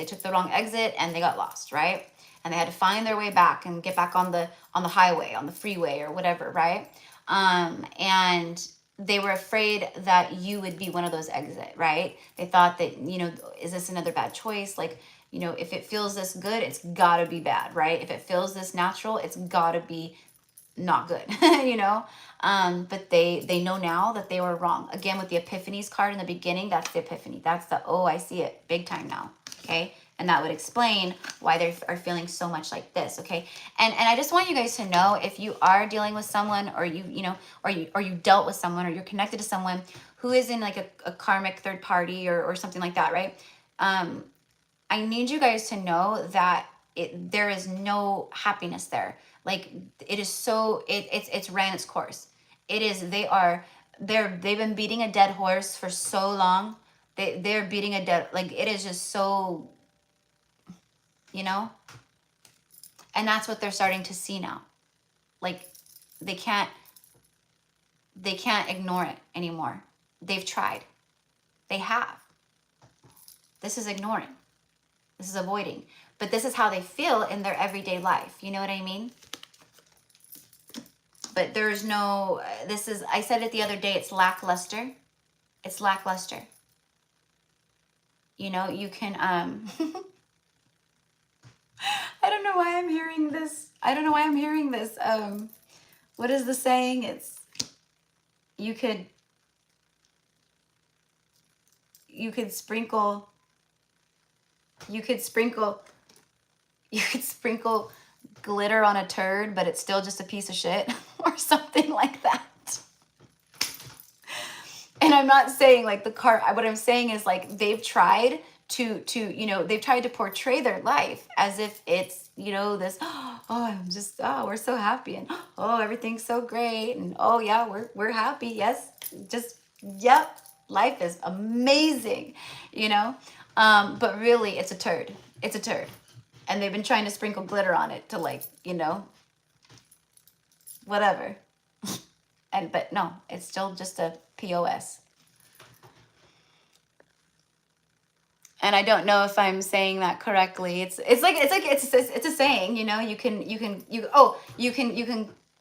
took the wrong exit and they got lost, right? And they had to find their way back and get back on the highway, on the freeway or whatever, right? And they were afraid that you would be one of those exit, right? They thought that, you know, is this another bad choice? Like, you know, if it feels this good, it's gotta be bad, right? If it feels this natural, it's gotta be not good, you know? But they know now that they were wrong. Again, with the Epiphanies card in the beginning, that's the Epiphany. That's the, oh, I see it big time now, okay? And that would explain why they are feeling so much like this, okay? And I just want you guys to know, if you are dealing with someone, or you know, or you dealt with someone, or you're connected to someone who is in like a karmic third party or something like that, right? I need you guys to know that there is no happiness there. Like it is so, it's ran its course. It is, they've been beating a dead horse for so long. They're beating a dead, like it is just so, you know, and that's what they're starting to see now. Like they can't ignore it anymore. They've tried. They have. This is ignoring. This is avoiding. But this is how they feel in their everyday life. You know what I mean? But there's no, this is, I said it the other day, it's lackluster. It's lackluster. You know, you can, I don't know why I'm hearing this. I don't know why I'm hearing this. What is the saying? It's, you could sprinkle glitter on a turd, but it's still just a piece of shit or something like that. And I'm not saying like the car, what I'm saying is like they've tried to you know, they've tried to portray their life as if it's, you know, this, oh, I'm just, oh, we're so happy, and oh, everything's so great, and oh yeah, we're happy, yes, just, yep, life is amazing, you know. But really it's a turd. It's a turd. And they've been trying to sprinkle glitter on it to, like, you know, whatever. But no, it's still just a POS. And I don't know if I'm saying that correctly. It's a saying, you know. You can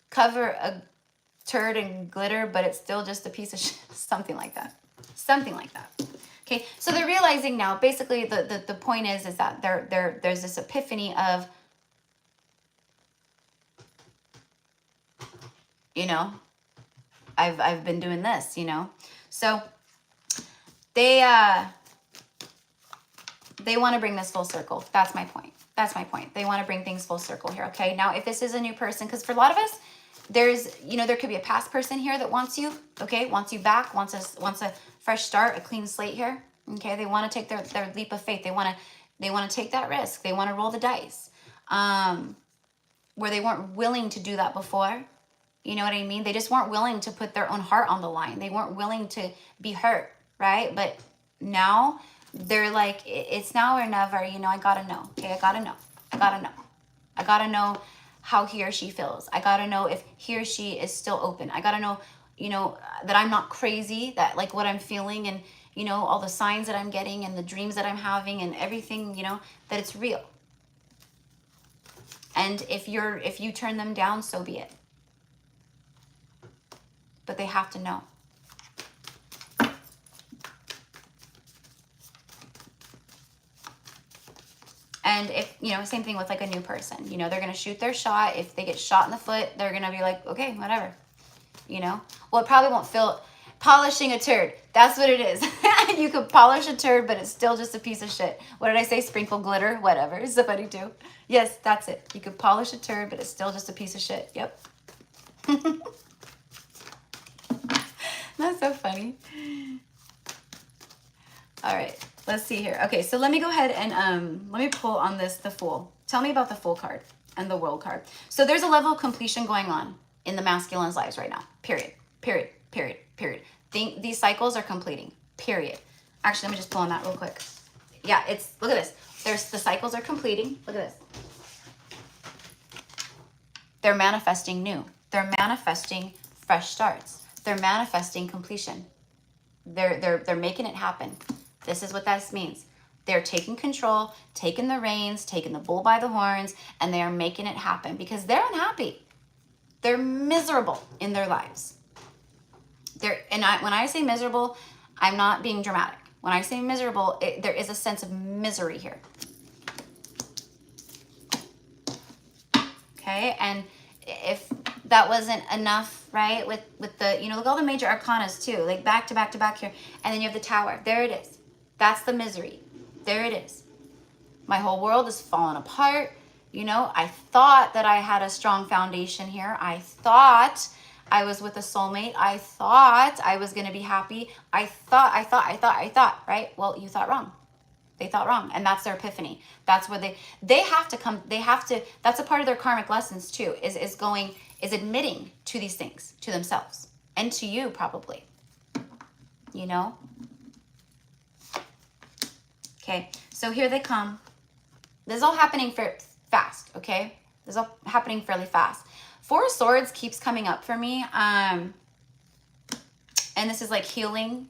cover a turd in glitter, but it's still just a piece of shit. Something like that. Something like that. Okay, so they're realizing now. Basically, the point is that there's this epiphany of, you know, I've been doing this, you know. So they want to bring this full circle. That's my point. That's my point. They want to bring things full circle here. Okay. Now, if this is a new person, because for a lot of us, there's, you know, there could be a past person here that wants you. Okay, wants you back. Wants a fresh start, a clean slate here. Okay, they want to take their leap of faith. They want to take that risk. They want to roll the dice, where they weren't willing to do that before. You know what I mean? They just weren't willing to put their own heart on the line. They weren't willing to be hurt, right? But now they're like, it's now or never. You know, I gotta know. Okay, I gotta know. I gotta know. I gotta know how he or she feels. I gotta know if he or she is still open. I gotta know, you know, that I'm not crazy, that like what I'm feeling, and, you know, all the signs that I'm getting and the dreams that I'm having and everything, you know, that it's real. And if you turn them down, so be it. But they have to know. And if, you know, same thing with like a new person, you know, they're going to shoot their shot. If they get shot in the foot, they're going to be like, okay, whatever, you know. Well, it probably won't feel, polishing a turd. That's what it is. You could polish a turd, but it's still just a piece of shit. What did I say? Sprinkle glitter, whatever. Somebody do. Yes, that's it. You could polish a turd, but it's still just a piece of shit. Yep. That's so funny. All right, let's see here. Okay, so let me go ahead and let me pull on this, the Fool. Tell me about the Fool card and the World card. So there's a level of completion going on in the masculine's lives right now. Period. Period. Period. Period. These cycles are completing. Period. Actually, let me just pull on that real quick. Yeah, it's, look at this. The cycles are completing. Look at this. They're manifesting new. They're manifesting fresh starts. They're manifesting completion. They're making it happen. This is what that means. They're taking control, taking the reins, taking the bull by the horns, and they are making it happen because they're unhappy. They're miserable in their lives. When I say miserable, I'm not being dramatic. When I say miserable, there is a sense of misery here. Okay, and if that wasn't enough, right, with the, you know, look, all the major arcanas too, like back to back to back here, and then you have the Tower. There it is. That's the misery. There it is. My whole world is falling apart. You know, I thought that I had a strong foundation here. I thought I was with a soulmate. I thought I was going to be happy. I thought, right? Well, you thought wrong. They thought wrong. And that's their epiphany. That's where they have to come, that's a part of their karmic lessons too, is admitting to these things, to themselves and to you probably, you know? Okay, so here they come. This is all happening fast, okay? This is all happening fairly fast. Four of Swords keeps coming up for me. And this is like healing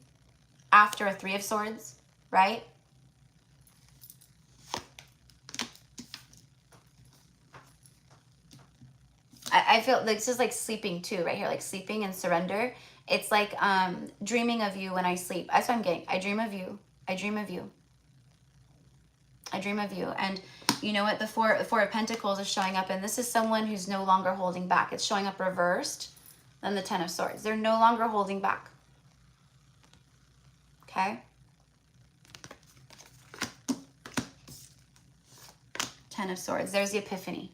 after a Three of Swords, right? I feel like this is like sleeping too, right here, like sleeping and surrender. It's like dreaming of you when I sleep. That's what I'm getting. I dream of you. I dream of you. I dream of you. And you know what? The Four of Pentacles is showing up, and this is someone who's no longer holding back. It's showing up reversed than the Ten of Swords. They're no longer holding back. Okay? Ten of Swords. There's the epiphany.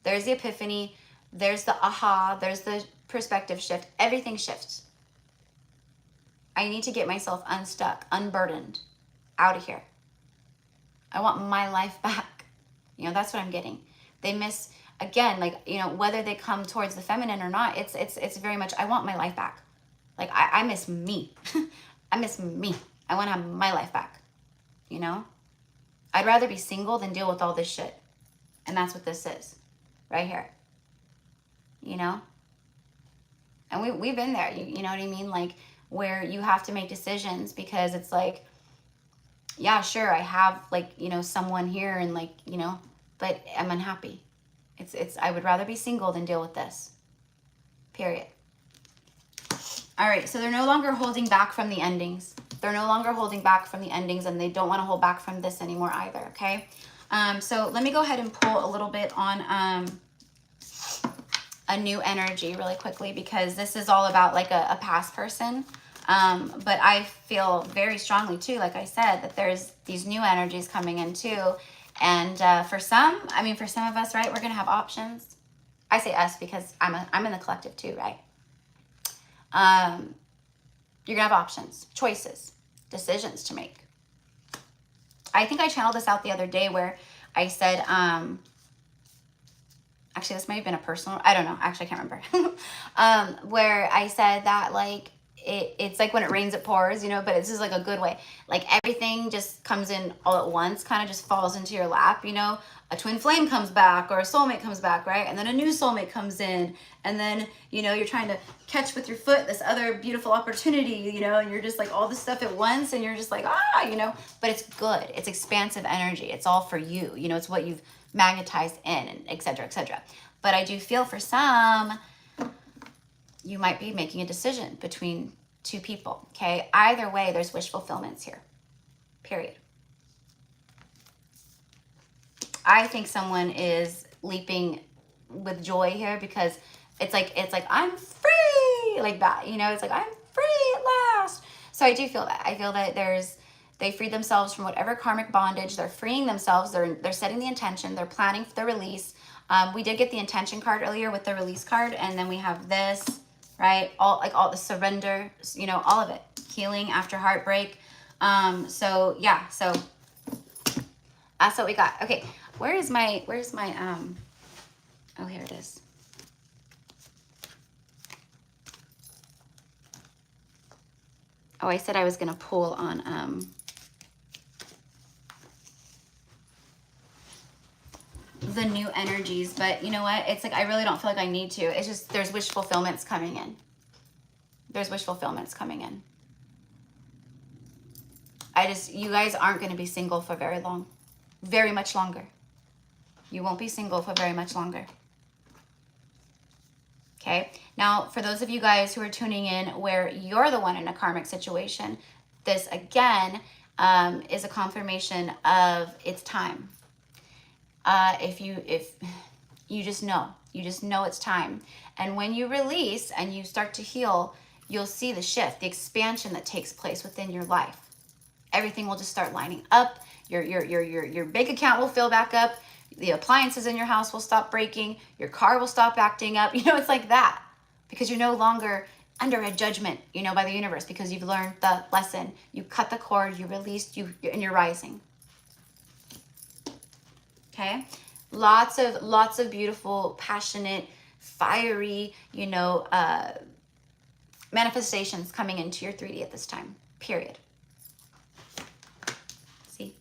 There's the epiphany. There's the aha. There's the perspective shift. Everything shifts. I need to get myself unstuck, unburdened, out of here. I want my life back. You know, that's what I'm getting. They miss, again, like, you know, whether they come towards the feminine or not, it's very much, I want my life back. Like, I miss me. I miss me. I want to have my life back. You know? I'd rather be single than deal with all this shit. And that's what this is. Right here. You know? And we've been there. You know what I mean? Like, where you have to make decisions because it's like, yeah, sure, I have, like, you know, someone here and, like, you know, but I'm unhappy. I would rather be single than deal with this. Period. All right, so they're no longer holding back from the endings. They're no longer holding back from the endings, and they don't want to hold back from this anymore either, okay? So let me go ahead and pull a little bit on a new energy really quickly, because this is all about, like, a past person. But I feel very strongly too, like I said, that there's these new energies coming in too. And for some of us, right, we're going to have options. I say us because I'm in the collective too, right? You're going to have options, choices, decisions to make. I think I channeled this out the other day where I said, actually, this might have been a personal, I don't know. Actually, I can't remember. Where I said that, like, it's like when it rains, it pours, you know, but it's just like a good way. Like everything just comes in all at once, kind of just falls into your lap, you know. A twin flame comes back or a soulmate comes back, right? And then a new soulmate comes in. And then, you know, you're trying to catch with your foot this other beautiful opportunity, you know, and you're just like all this stuff at once and you're just like, you know, but it's good. It's expansive energy. It's all for you. You know, it's what you've magnetized in, and et cetera, et cetera. But I do feel for some, you might be making a decision between two people, okay? Either way, there's wish fulfillments here, period. I think someone is leaping with joy here because it's like, I'm free, like that, you know? It's like, I'm free at last. So I do feel that. I feel that they freed themselves from whatever karmic bondage. They're freeing themselves. They're setting the intention. They're planning for the release. We did get the intention card earlier with the release card, and then we have this, right? All the surrender, you know, all of it. Healing after heartbreak. So yeah, so that's what we got. Okay, where's my oh, here it is. Oh, I said I was gonna pull on the new energies, but you know what? It's like, I really don't feel like I need to. It's just, there's wish fulfillments coming in. There's wish fulfillments coming in. You guys aren't going to be single for very long. Very much longer. You won't be single for very much longer. Okay? Now, for those of you guys who are tuning in where you're the one in a karmic situation, this again is a confirmation of it's time. If you just know it's time. And when you release and you start to heal, you'll see the shift, the expansion that takes place within your life. Everything will just start lining up. Your bank account will fill back up. The appliances in your house will stop breaking. Your car will stop acting up. You know, it's like that because you're no longer under a judgment, you know, by the universe, because you've learned the lesson. You cut the cord, you released, and you're rising. Okay? Lots of beautiful, passionate, fiery, you know, manifestations coming into your 3D at this time, period. See?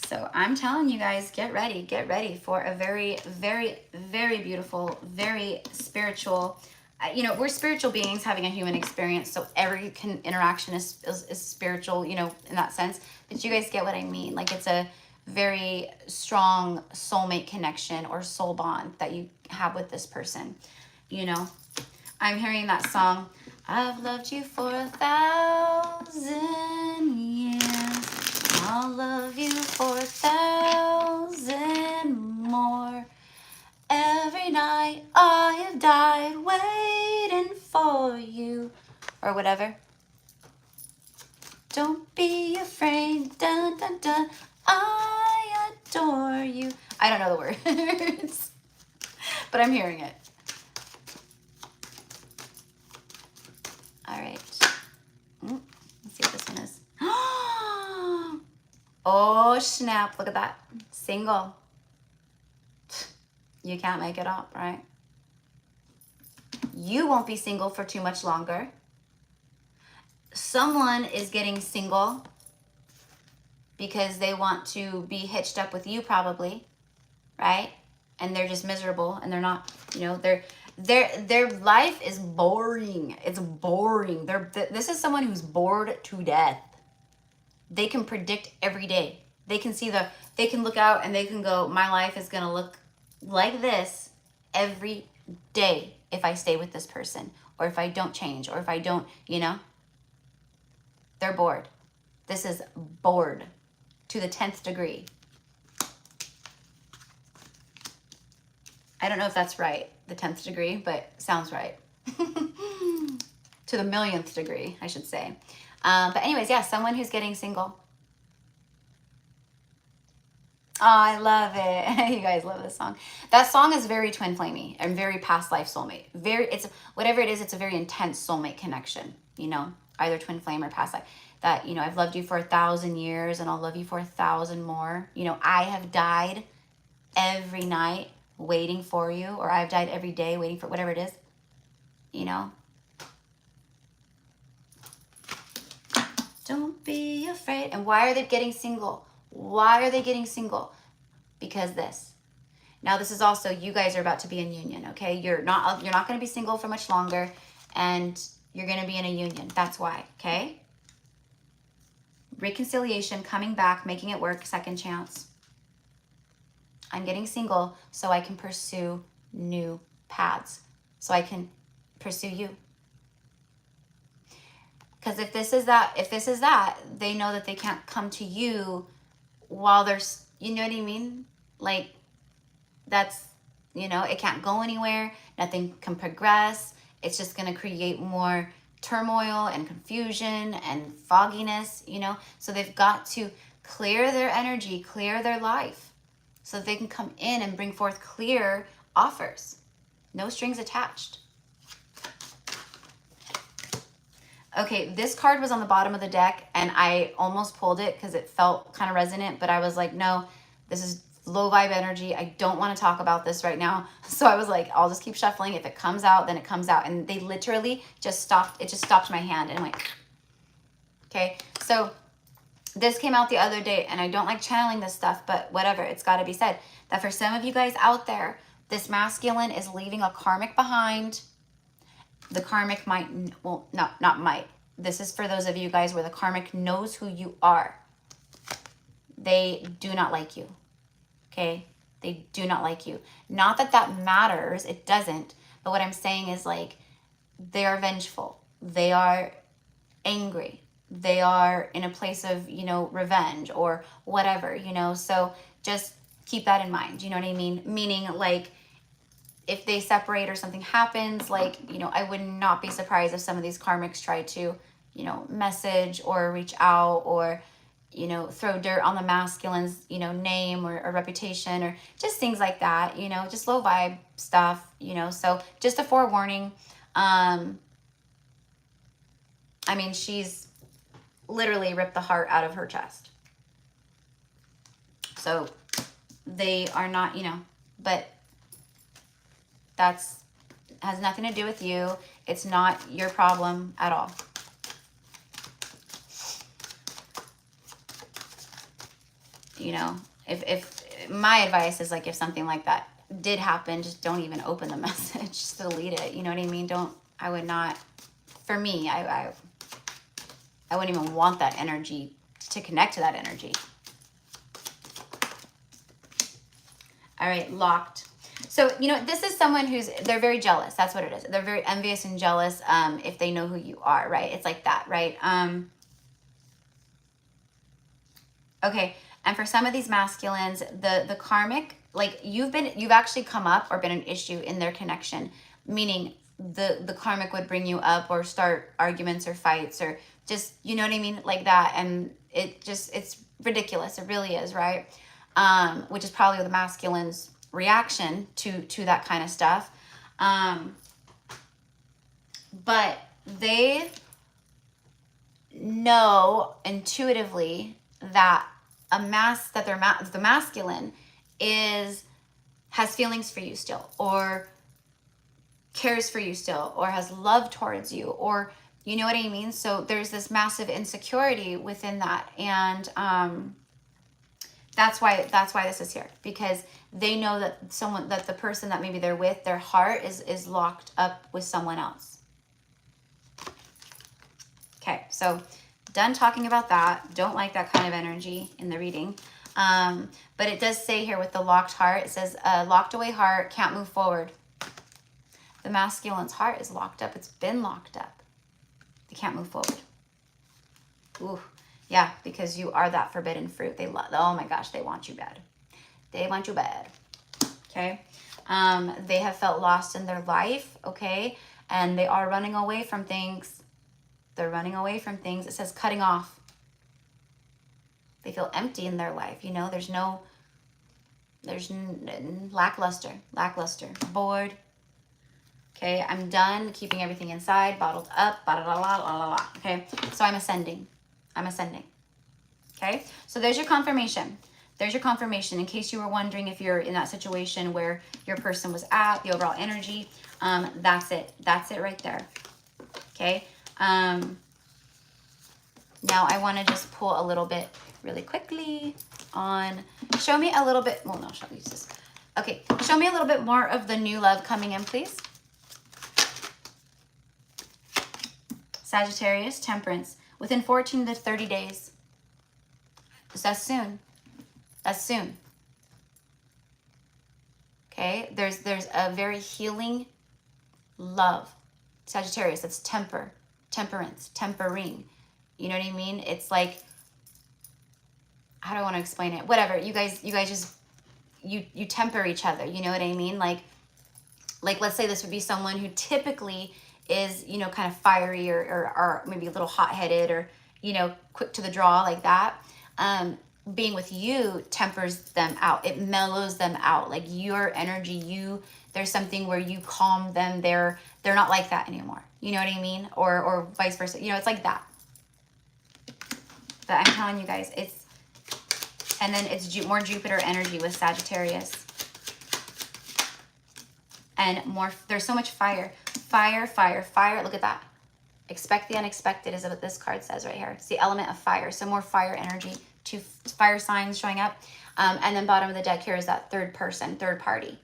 So I'm telling you guys, get ready for a very, very, very beautiful, very spiritual, you know, we're spiritual beings having a human experience, so every interaction is spiritual, you know, in that sense. But you guys get what I mean. Like, it's a very strong soulmate connection or soul bond that you have with this person, you know. I'm hearing that song, I've loved you for 1,000 years. I'll love you for 1,000 more. Every night I have died waiting for you. Or whatever. Don't be afraid, dun dun dun, I adore you. I don't know the words, but I'm hearing it. All right. Let's see what this one is. Oh, snap. Look at that. Single. You can't make it up, right? You won't be single for too much longer. Someone is getting single because they want to be hitched up with you, probably, right? And they're just miserable, and they're not, you know, their life is boring. It's boring. This is someone who's bored to death. They can predict every day. They can they can look out and they can go, my life is gonna look like this every day if I stay with this person, or if I don't change, or if I don't, you know. They're bored. This is bored to the 10th degree. I don't know if that's right, the 10th degree, but sounds right. To the millionth degree, I should say. But anyways, yeah, someone who's getting single. Oh, I love it. You guys love this song. That song is very twin flamey and very past life soulmate. It's whatever it is, it's a very intense soulmate connection, you know, either twin flame or past life. That, you know, I've loved you for 1,000 years and I'll love you for 1,000 more. You know, I have died every night waiting for you, or I've died every day waiting for whatever it is, you know. Don't be afraid. And why are they getting single? Why are they getting single? Because this. Now, this is also, you guys are about to be in union, okay? You're not going to be single for much longer, and you're going to be in a union. That's why, okay? Reconciliation, coming back, making it work, second chance. I'm getting single so I can pursue new paths, so I can pursue you. Because if this is that, they know that they can't come to you while there's, you know what I mean? Like, that's, you know, it can't go anywhere. Nothing can progress. It's just going to create more turmoil and confusion and fogginess, you know? So they've got to clear their energy, clear their life, so that they can come in and bring forth clear offers. No strings attached. Okay, this card was on the bottom of the deck, and I almost pulled it because it felt kind of resonant, but I was like, no, this is low vibe energy. I don't want to talk about this right now. So I was like, I'll just keep shuffling. If it comes out, then it comes out. And they literally just stopped. It just stopped my hand and went, okay. So this came out the other day, and I don't like channeling this stuff, but whatever, it's got to be said that for some of you guys out there, this masculine is leaving a karmic behind. The karmic might, well, not might. This is for those of you guys where the karmic knows who you are. They do not like you, okay? They do not like you. Not that that matters, it doesn't. But what I'm saying is, like, they are vengeful. They are angry. They are in a place of, you know, revenge or whatever, you know? So just keep that in mind, you know what I mean? Meaning, like, if they separate or something happens, like, you know, I would not be surprised if some of these karmics try to, you know, message or reach out or, you know, throw dirt on the masculine's, you know, name or reputation or just things like that, you know, just low vibe stuff, you know. So just a forewarning. I mean, she's literally ripped the heart out of her chest. So they are not, you know, but that's has nothing to do with you. It's not your problem at all. You know, if my advice is like, if something like that did happen, just don't even open the message, just delete it. You know what I mean? I would not, for me, I wouldn't even want that energy to connect to that energy. All right, locked. So, you know, this is someone they're very jealous. That's what it is. They're very envious and jealous if they know who you are, right? It's like that, right? Okay, and for some of these masculines, the karmic, like you've actually come up or been an issue in their connection, meaning the karmic would bring you up or start arguments or fights or just, you know what I mean, like that. And it's ridiculous. It really is, right? Which is probably the masculine's reaction to that kind of stuff. But they know intuitively that the masculine has feelings for you still, or cares for you still, or has love towards you, or you know what I mean? So there's this massive insecurity within that. And that's why this is here, because they know that the person that maybe they're with, their heart is locked up with someone else. Okay, so done talking about that. Don't like that kind of energy in the reading. But it does say here with the locked heart, it says locked away heart, can't move forward. The masculine's heart is locked up. It's been locked up. They can't move forward. Ooh, yeah, because you are that forbidden fruit. Oh my gosh, they want you bad. They want you bad. Okay. They have felt lost in their life. Okay. And they are running away from things. They're running away from things. It says cutting off. They feel empty in their life. You know, there's lackluster, bored. Okay, I'm done keeping everything inside, bottled up, blah, blah, blah, blah, blah, blah. Okay, so I'm ascending. Okay, so there's your confirmation. There's your confirmation in case you were wondering if you're in that situation where your person was at, the overall energy. That's it. That's it right there. Okay. Now I want to just pull a little bit really quickly on, show me a little bit, well, no, show me this. Okay, show me a little bit more of the new love coming in, please. Sagittarius, Temperance, within 14 to 30 days. That's soon. That's soon. Okay, there's a very healing love. Sagittarius, that's temperance, tempering. You know what I mean? It's like, how do I want to explain it? Whatever. You guys just, you temper each other. You know what I mean? Like let's say this would be someone who typically is, you know, kind of fiery or maybe a little hot-headed or, you know, quick to the draw like that. Being with you tempers them out. It mellows them out. Like your energy, there's something where you calm them. They're not like that anymore. You know what I mean? Or vice versa. You know, it's like that. But I'm telling you guys, and then it's more Jupiter energy with Sagittarius. And there's so much fire. Fire. Look at that. Expect the unexpected is what this card says right here. It's the element of fire. So more fire energy. 2 fire signs showing up. And then bottom of the deck here is that third person, third party.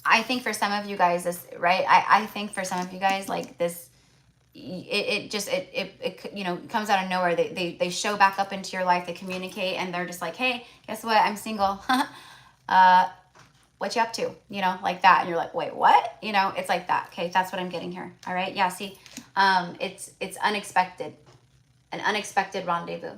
I think for some of you guys, I think for some of you guys, like this, it you know, comes out of nowhere. They show back up into your life. They communicate and they're just like, hey, guess what? I'm single. What you up to? You know, like that. And you're like, wait, what? You know, it's like that. Okay. That's what I'm getting here. All right. Yeah. See, it's unexpected, an unexpected rendezvous,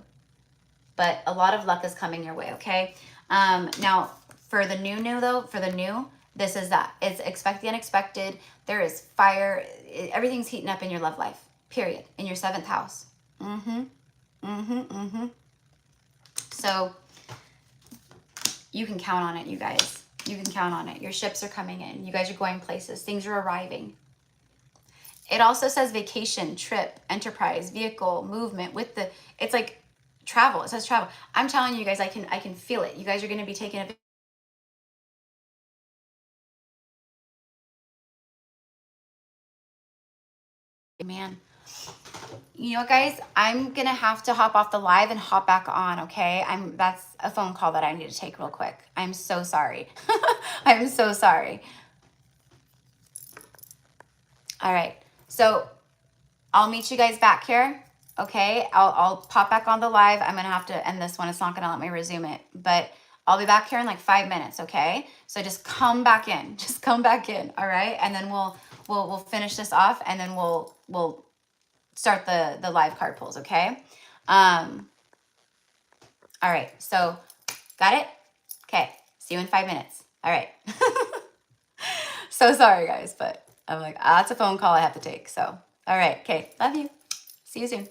but a lot of luck is coming your way. Okay. Now for the new, this is that. It's expect the unexpected. There is fire. Everything's heating up in your love life, period. In your 7th house. So you can count on it, you guys. You can count on it. Your ships are coming in. You guys are going places. Things are arriving. It also says vacation, trip, enterprise, vehicle, movement it's like Travel. It says travel. I'm telling you guys, I can feel it. You guys are going to be taking a man. You know what, guys? I'm gonna have to hop off the live and hop back on. Okay, that's a phone call that I need to take real quick. I'm so sorry. I'm so sorry. All right, so I'll meet you guys back here. Okay, I'll pop back on the live. I'm gonna have to end this one. It's not gonna let me resume it, but I'll be back here in like 5 minutes. Okay, so just come back in. Just come back in. All right, and then we'll finish this off, and then we'll start the live card pulls. Okay. All right, so got it? Okay, see you in 5 minutes. All right. So sorry, guys, but I'm like, that's a phone call I have to take. So, all right, okay, love you. See you soon.